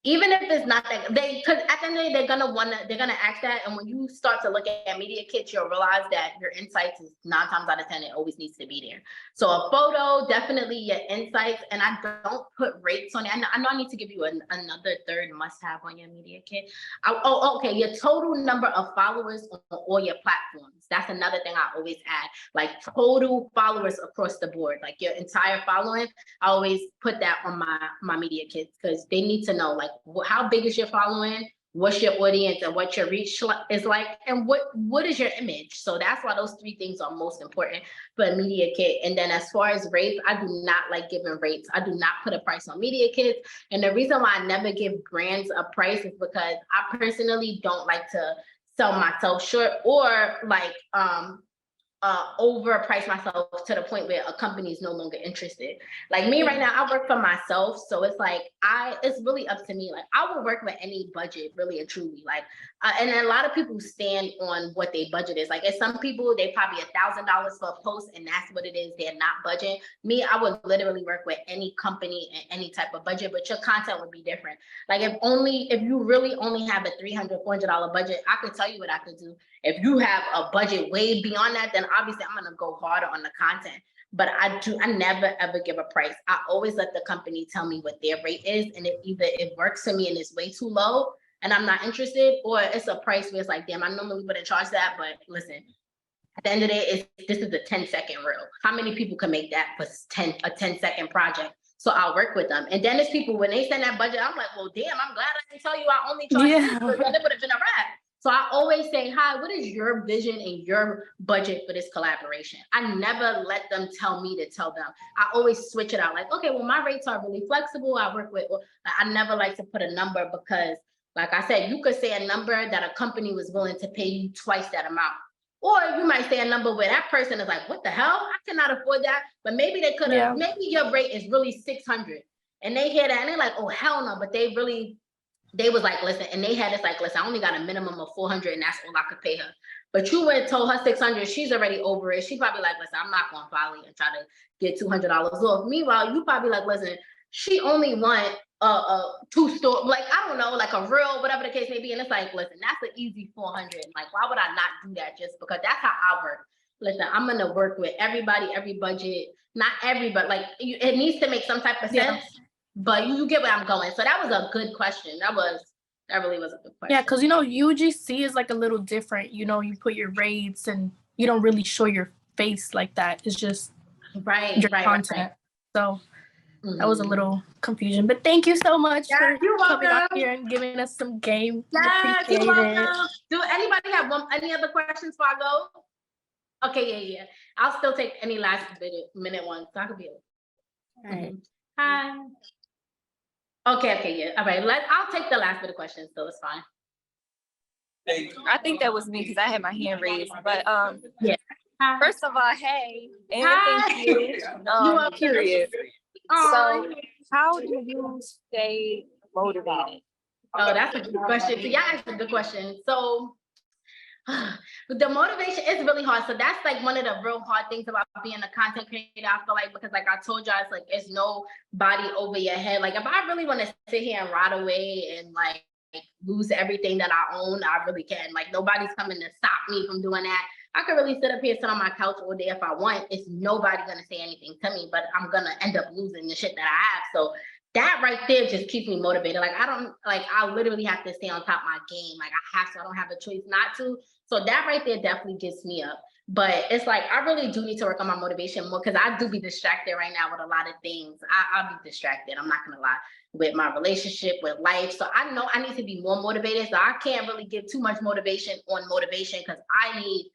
even if it's not that, because at the end of the day, they're gonna ask that. And when you start to look at media kits, you'll realize that your insights is 9 times out of 10, it always needs to be there. So a photo, definitely your insights. And I don't put rates on it. I know I need to give you another third must-have on your media kit. Okay, your total number of followers on all your platforms. That's another thing I always add, like total followers across the board, like your entire following. I always put that on my media kits because they need to know like how big is your following, what's your audience, and what your reach is like, and what is your image. So that's why those 3 things are most important for a media kit. And then as far as rates, I do not like giving rates. I do not put a price on media kits. And the reason why I never give brands a price is because I personally don't like to sell myself short or like overprice myself to the point where a company is no longer interested. Like me right now, I work for myself. So it's like, it's really up to me. Like I will work with any budget, really and truly. Like, and a lot of people stand on what their budget is. Like, if some people, they probably $1,000 for a post and that's what it is. They're not budgeting. Me, I would literally work with any company and any type of budget, but your content would be different. Like if you really only have a $300, $400 budget, I could tell you what I could do. If you have a budget way beyond that, then obviously I'm gonna go harder on the content. But I never ever give a price. I always let the company tell me what their rate is, and either it works for me and it's way too low and I'm not interested, or it's a price where it's like, damn, I normally wouldn't charge that, but listen, at the end of the day, this is a 10-second reel. How many people can make that for a 10-second project? So I'll work with them. And then there's people, when they send that budget, I'm like, well, damn, I'm glad I didn't tell you I only charge this, because then it would have been a wrap. So I always say, hi, what is your vision and your budget for this collaboration? I never let them tell me to tell them. I always switch it out. Like, okay, well, my rates are really flexible. I work with, I never like to put a number because, like I said, you could say a number that a company was willing to pay you twice that amount. Or you might say a number where that person is like, what the hell? I cannot afford that. But maybe they could have, maybe your rate is really 600. And they hear that and they're like, oh, hell no. But they was like, listen, and they had this like, listen, I only got a minimum of 400 and that's all I could pay her. But you went and told her 600, she's already over it. She probably like, listen, I'm not going to follow you and try to get $200 off. Meanwhile, you probably like, listen, she only want a 2-store, like, I don't know, like a real, whatever the case may be. And it's like, listen, that's an easy 400. Like, why would I not do that just because that's how I work? Listen, I'm going to work with everybody, every budget, not everybody, like it needs to make some type of sense. But you get where I'm going. So that was a good question. That really was a good question. Yeah, because UGC is like a little different. You put your rates and you don't really show your face like that. It's just your content. Right. So that was a little confusion. But thank you so much for coming out here and giving us some game. Yeah, you're welcome. Do anybody have any other questions before I go? Okay, yeah. I'll still take any last minute ones. So I could be all right. Hi. Okay, yeah. All right, I'll take the last bit of questions, so it's fine. I think that was me because I had my hand raised. But yeah. First of all, hey, and thank you. Period. So, how do you stay motivated? Oh, that's a good question. So, yeah, that's a good question. So, the motivation is really hard. So that's like one of the real hard things about being a content creator. I feel like, because like I told y'all, it's like it's no body over your head. Like if I really want to sit here and ride away and like lose everything that I own, I really can. Like nobody's coming to stop me from doing that. I could really sit up here, sit on my couch all day if I want. It's nobody gonna say anything to me, but I'm gonna end up losing the shit that I have. So that right there just keeps me motivated. Like I literally have to stay on top of my game. Like I have to, I don't have a choice not to. So that right there definitely gets me up. But it's like, I really do need to work on my motivation more, because I do be distracted right now with a lot of things. I'll be distracted. I'm not going to lie, with my relationship, with life. So I know I need to be more motivated. So I can't really give too much motivation on motivation, because I need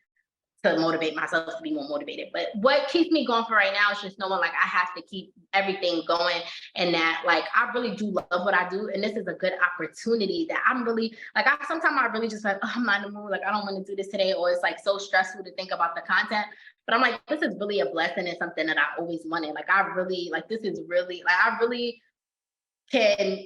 to motivate myself to be more motivated. But what keeps me going for right now is just knowing like I have to keep everything going, and that like I really do love what I do, and this is a good opportunity that I'm really like, sometimes I really just like, oh, I'm not in the mood, like I don't want to do this today, or it's like so stressful to think about the content. But I'm like, this is really a blessing and something that I always wanted. Like I really like, this is really like, I really can,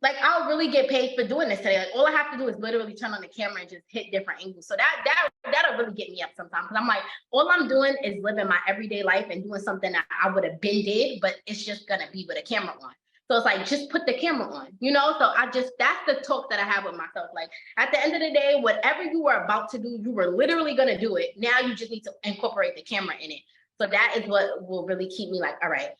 like, I'll really get paid for doing this today. Like, all I have to do is literally turn on the camera and just hit different angles. So that'll really get me up sometimes. Because I'm like, all I'm doing is living my everyday life and doing something that I would have been did, but it's just gonna be with a camera on. So it's like, just put the camera on, you know? So that's the talk that I have with myself. Like, at the end of the day, whatever you were about to do, you were literally gonna do it. Now you just need to incorporate the camera in it. So that is what will really keep me like, all right,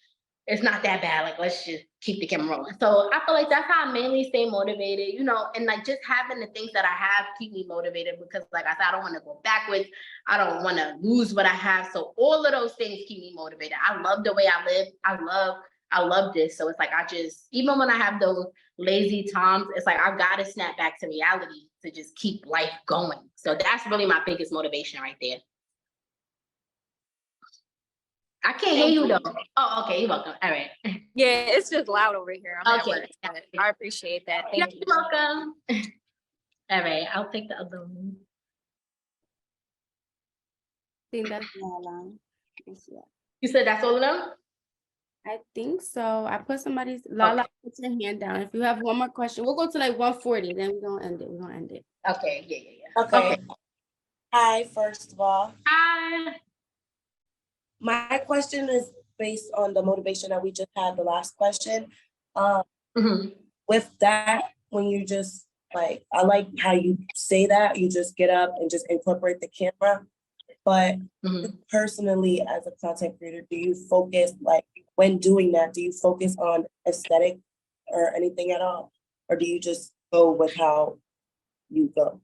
it's not that bad. Like, let's just keep the camera rolling. So I feel like that's how I mainly stay motivated, you know, and like just having the things that I have keep me motivated, because like I said, I don't want to go backwards. I don't want to lose what I have. So all of those things keep me motivated. I love the way I live. I love this. So it's like, even when I have those lazy times, it's like, I've got to snap back to reality to just keep life going. So that's really my biggest motivation right there. I can't hear you though. Oh, okay. You're welcome. All right. Yeah, it's just loud over here. I'm okay. At work. I appreciate that. Thank you. You're welcome. All right. I'll take the other one. I think that's all. You said that's all of them? I think so. I put somebody's Lala, put your hand down. If you have one more question, we'll go to like 140, then we're gonna end it. Okay. Yeah. Okay. Hi, first of all. Hi. My question is based on the motivation that we just had, the last question. With that, when you just like, I like how you say that, you just get up and just incorporate the camera. But personally, as a content creator, do you focus, like when doing that, do you focus on aesthetic or anything at all? Or do you just go with how you go?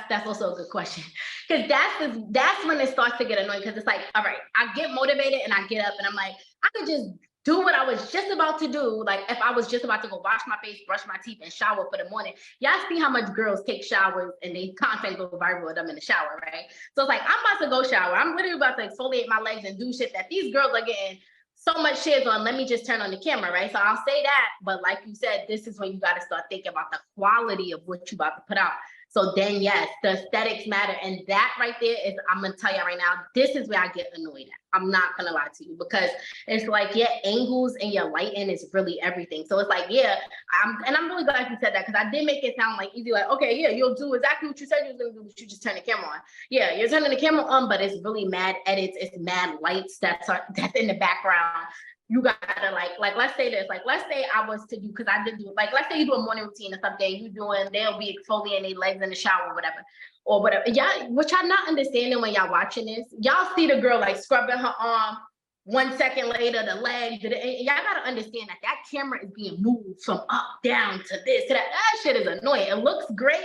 That's also a good question, because that's when it starts to get annoying, because it's like, all right, I get motivated and I get up and I'm like, I could just do what I was just about to do. Like if I was just about to go wash my face, brush my teeth, and shower for the morning. Y'all see how much girls take showers and they content go viral with them in the shower, right? So it's like, I'm about to go shower. I'm literally about to exfoliate my legs and do shit that these girls are getting so much shares on. Let me just turn on the camera, right? So I'll say that, but like you said, this is when you got to start thinking about the quality of what you about to put out. So then, yes, the aesthetics matter. And that right there is, I'm going to tell you right now, this is where I get annoyed at. I'm not going to lie to you, because it's like your angles and your lighting is really everything. So it's like, yeah, I'm really glad you said that, because I did make it sound like easy, like, okay, yeah, you'll do exactly what you said you was going to do, but you just turn the camera on. Yeah, you're turning the camera on, but it's really mad edits. It's mad lights that's in the background. You gotta like let's say this, like let's say I was to do, because I did do, like let's say you do a morning routine or something, they'll be exfoliating their legs in the shower or whatever. Y'all, what y'all not understanding when y'all watching this, y'all see the girl like scrubbing her arm, 1 second later the leg, and y'all gotta understand that camera is being moved from up, down to this, to that. That shit is annoying. It looks great.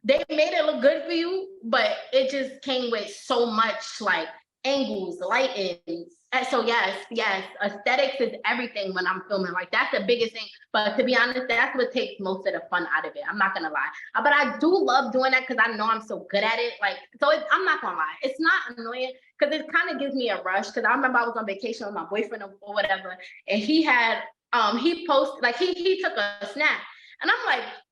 They made it look good for you, but it just came with so much like angles, lighting. So yes, aesthetics is everything when I'm filming. Like that's the biggest thing. But to be honest, that's what takes most of the fun out of it. I'm not gonna lie. But I do love doing that, because I know I'm so good at it. Like, so I'm not gonna lie. It's not annoying, because it kind of gives me a rush. Because I remember I was on vacation with my boyfriend or whatever, and he had he posted, like he took a snap. And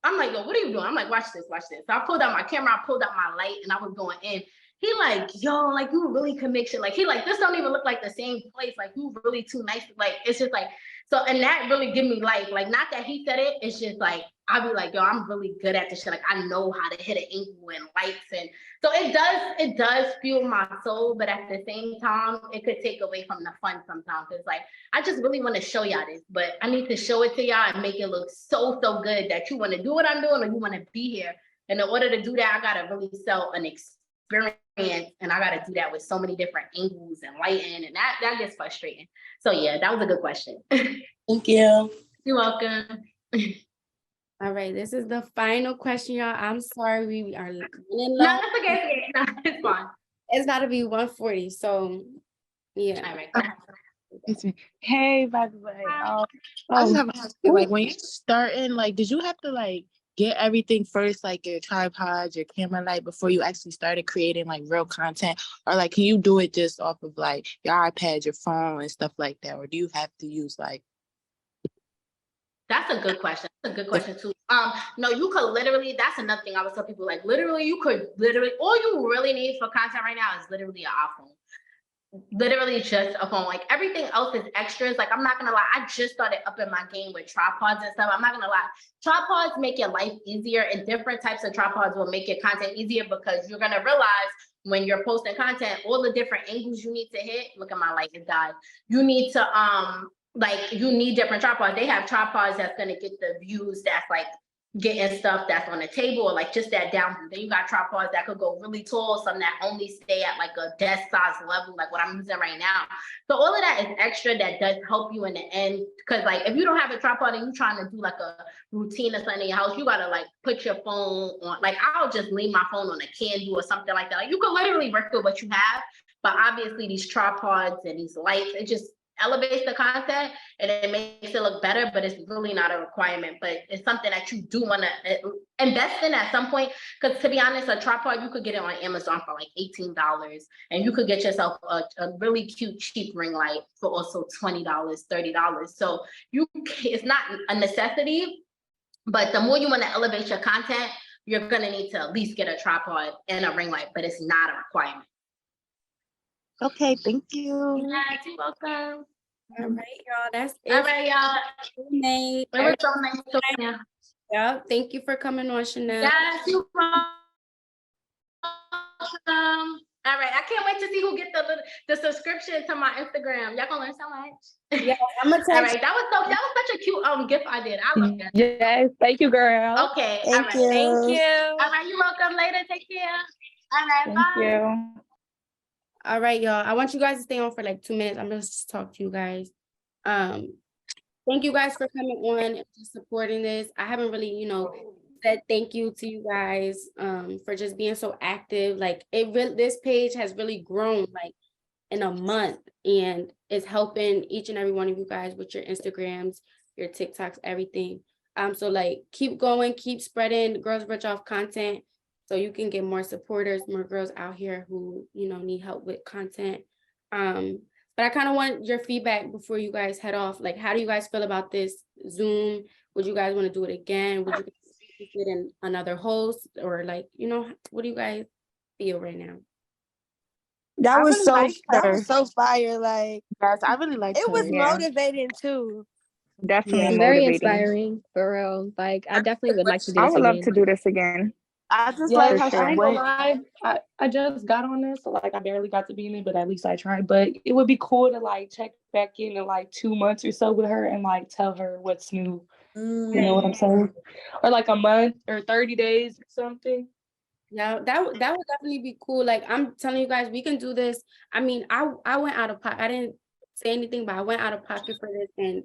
I'm like, yo, what are you doing? I'm like, watch this. So I pulled out my camera, I pulled out my light, and I was going in. He like, yo, like you really can make shit. Like he like, this don't even look like the same place. Like you really too nice. Like it's just like, so, and that really give me like not that he said it. It's just like, I'll be like, yo, I'm really good at this shit. Like I know how to hit an angle and lights. And so it does fuel my soul. But at the same time, it could take away from the fun sometimes. It's like, I just really want to show y'all this, but I need to show it to y'all and make it look so good that you want to do what I'm doing, or you want to be here. And in order to do that, I got to really sell an experience and I got to do that with so many different angles and lighting, and that gets frustrating. So yeah, that was a good question. Thank you. You're welcome. All right, this is the final question, y'all. I'm sorry we are running low. No, that's okay. No, it's fine. It's got to be 1:40. So yeah. All right. Hey, by the way, I just have a question. Like, when you starting, like, did you have to like get everything first, like your tripod, your camera light, before you actually started creating like real content, or like can you do it just off of like your iPad, your phone, and stuff like that, or do you have to use like? That's a good question. That's a good question too. No, you could literally, that's another thing I would tell people, like literally, you could literally, all you really need for content right now is literally an iPhone. Literally just a phone. Like everything else is extras. Like I'm not gonna lie, I just started up in my game with tripods and stuff. I'm not gonna lie. Tripods make your life easier, and different types of tripods will make your content easier, because you're gonna realize when you're posting content, all the different angles you need to hit. Look at my light, it died. You need to like you need different tripods. They have tripods that's gonna get the views that's like getting stuff that's on the table, or like just that down view. Then you got tripods that could go really tall, some that only stay at like a desk size level, like what I'm using right now. So all of that is extra that does help you in the end. Because like if you don't have a tripod and you're trying to do like a routine or something in your house, you gotta like put your phone on. Like I'll just leave my phone on a candle or something like that. Like you can literally work with what you have, but obviously these tripods and these lights, it just elevates the content and it makes it look better, but it's really not a requirement. But it's something that you do want to invest in at some point, because to be honest, a tripod, you could get it on Amazon for like $18, and you could get yourself a really cute cheap ring light for also $20, $30. So it's not a necessity, but the more you want to elevate your content, you're going to need to at least get a tripod and a ring light, but it's not a requirement. Okay, thank you. Yes, you're welcome. All right, y'all. That's it. All right, y'all. It was so nice talking to you. Yeah, thank you for coming on, Chanel. Yes, you're welcome. All right, I can't wait to see who gets the subscription to my Instagram. Y'all gonna learn so much. Yeah, I'm gonna all right, that was such a cute gift I did. I love that. Yes, thank you, girl. Okay, Thank all right. you. Thank you. All right, you're welcome. Later, take care. All right, bye. Thank you. All right, y'all. I want you guys to stay on for like 2 minutes. I'm gonna just talk to you guys. Thank you guys for coming on and just supporting this. I haven't really, said thank you to you guys for just being so active. Like this page has really grown like in a month, and it's helping each and every one of you guys with your Instagrams, your TikToks, everything. So like keep going, keep spreading Girls Rich Off content, so you can get more supporters, more girls out here who, need help with content. But I kind of want your feedback before you guys head off. Like, how do you guys feel about this Zoom? Would you guys want to do it again? Would you guys be interested in another host? Or like, what do you guys feel right now? That was really so fire. Like, Yes, I really like it was Yeah. motivating too. Definitely Very motivating. inspiring, for real. Like, I definitely would like to do I this would love again. to do this again. I just Yeah, like for how sure. I ain't When- gonna lie, I just got on this, so like I barely got to be in it, but at least I tried. But it would be cool to like check back in like 2 months or so with her and like tell her what's new. You know what I'm saying? Or like a month or 30 days or something. Yeah, that would definitely be cool. Like, I'm telling you guys, we can do this. I mean, I went out of pocket. I didn't say anything, but I went out of pocket for this and,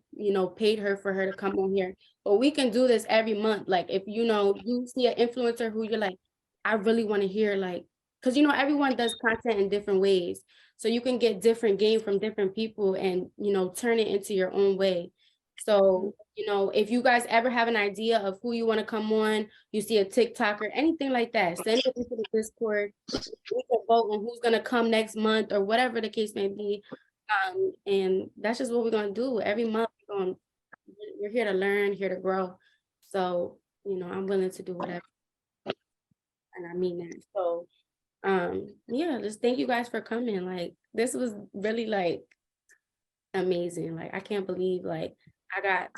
paid her for her to come on here. But we can do this every month. Like, if, you see an influencer who you're like, I really want to hear, like, because, everyone does content in different ways. So you can get different game from different people and, turn it into your own way. So, if you guys ever have an idea of who you want to come on, you see a TikTok or anything like that, send it into the Discord. We can vote on who's going to come next month or whatever the case may be. And that's just what we're going to do every month. We're here to learn, here to grow. So, I'm willing to do whatever. And I mean that. So, yeah, just thank you guys for coming. Like, this was really like amazing. Like, I can't believe like I got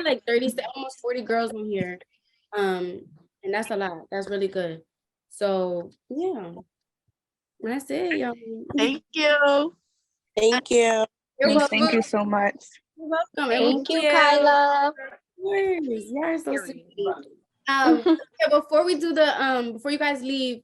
like 30, almost 40 girls on here. And that's a lot. That's really good. So yeah, that's it, y'all. Thank you. Thank you. You're welcome. Thank you so much. You're welcome. Thank you, Kyla. You're so sweet. Yeah, before we do before you guys leave,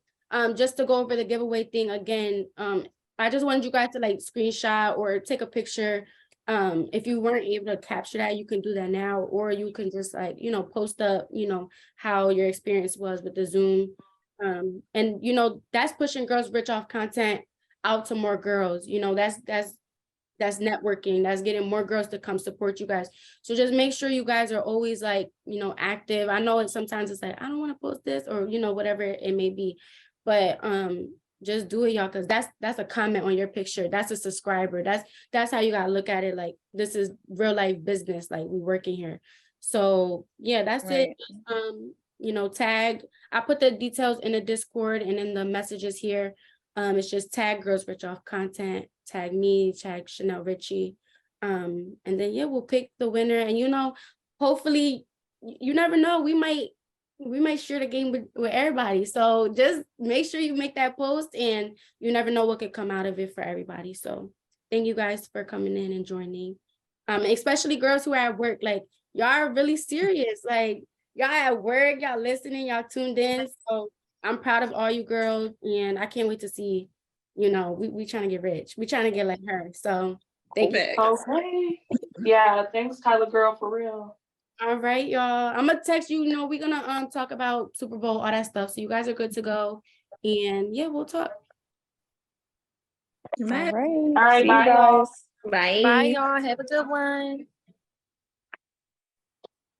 Just to go over the giveaway thing again, I just wanted you guys to like screenshot or take a picture. If you weren't able to capture that, you can do that now, or you can just like, you know, post up, you know, how your experience was with the Zoom. And you know, that's pushing Girls Rich Off content out to more girls. You know, that's networking, that's getting more girls to come support you guys. So just make sure you guys are always like, you know, active. I know sometimes it's like, I don't want to post this, or, you know, whatever it may be, but just do it, y'all, because that's a comment on your picture. That's a subscriber. That's how you gotta look at it. Like, this is real life business, like we working here. So yeah, that's it. You know, tag, I put the details in the Discord and in the messages here. It's just tag Girls Rich Off content, tag me, tag Chanel Richie. And then yeah, we'll pick the winner. And you know, hopefully, you never know, we might share the game with everybody. So just make sure you make that post, and you never know what could come out of it for everybody. So thank you guys for coming in and joining. Especially girls who are at work, like y'all are really serious. Like y'all at work, y'all listening, y'all tuned in. So I'm proud of all you girls, and I can't wait to see, you know, we trying to get rich. We trying to get like her. So thank you. Okay. Yeah, thanks, Kyla girl, for real. All right, y'all. I'm gonna text you, you know, we're gonna talk about Super Bowl, all that stuff. So you guys are good to go. And yeah, we'll talk. All right. All right, See bye, you guys. Bye. Bye, y'all. Have a good one.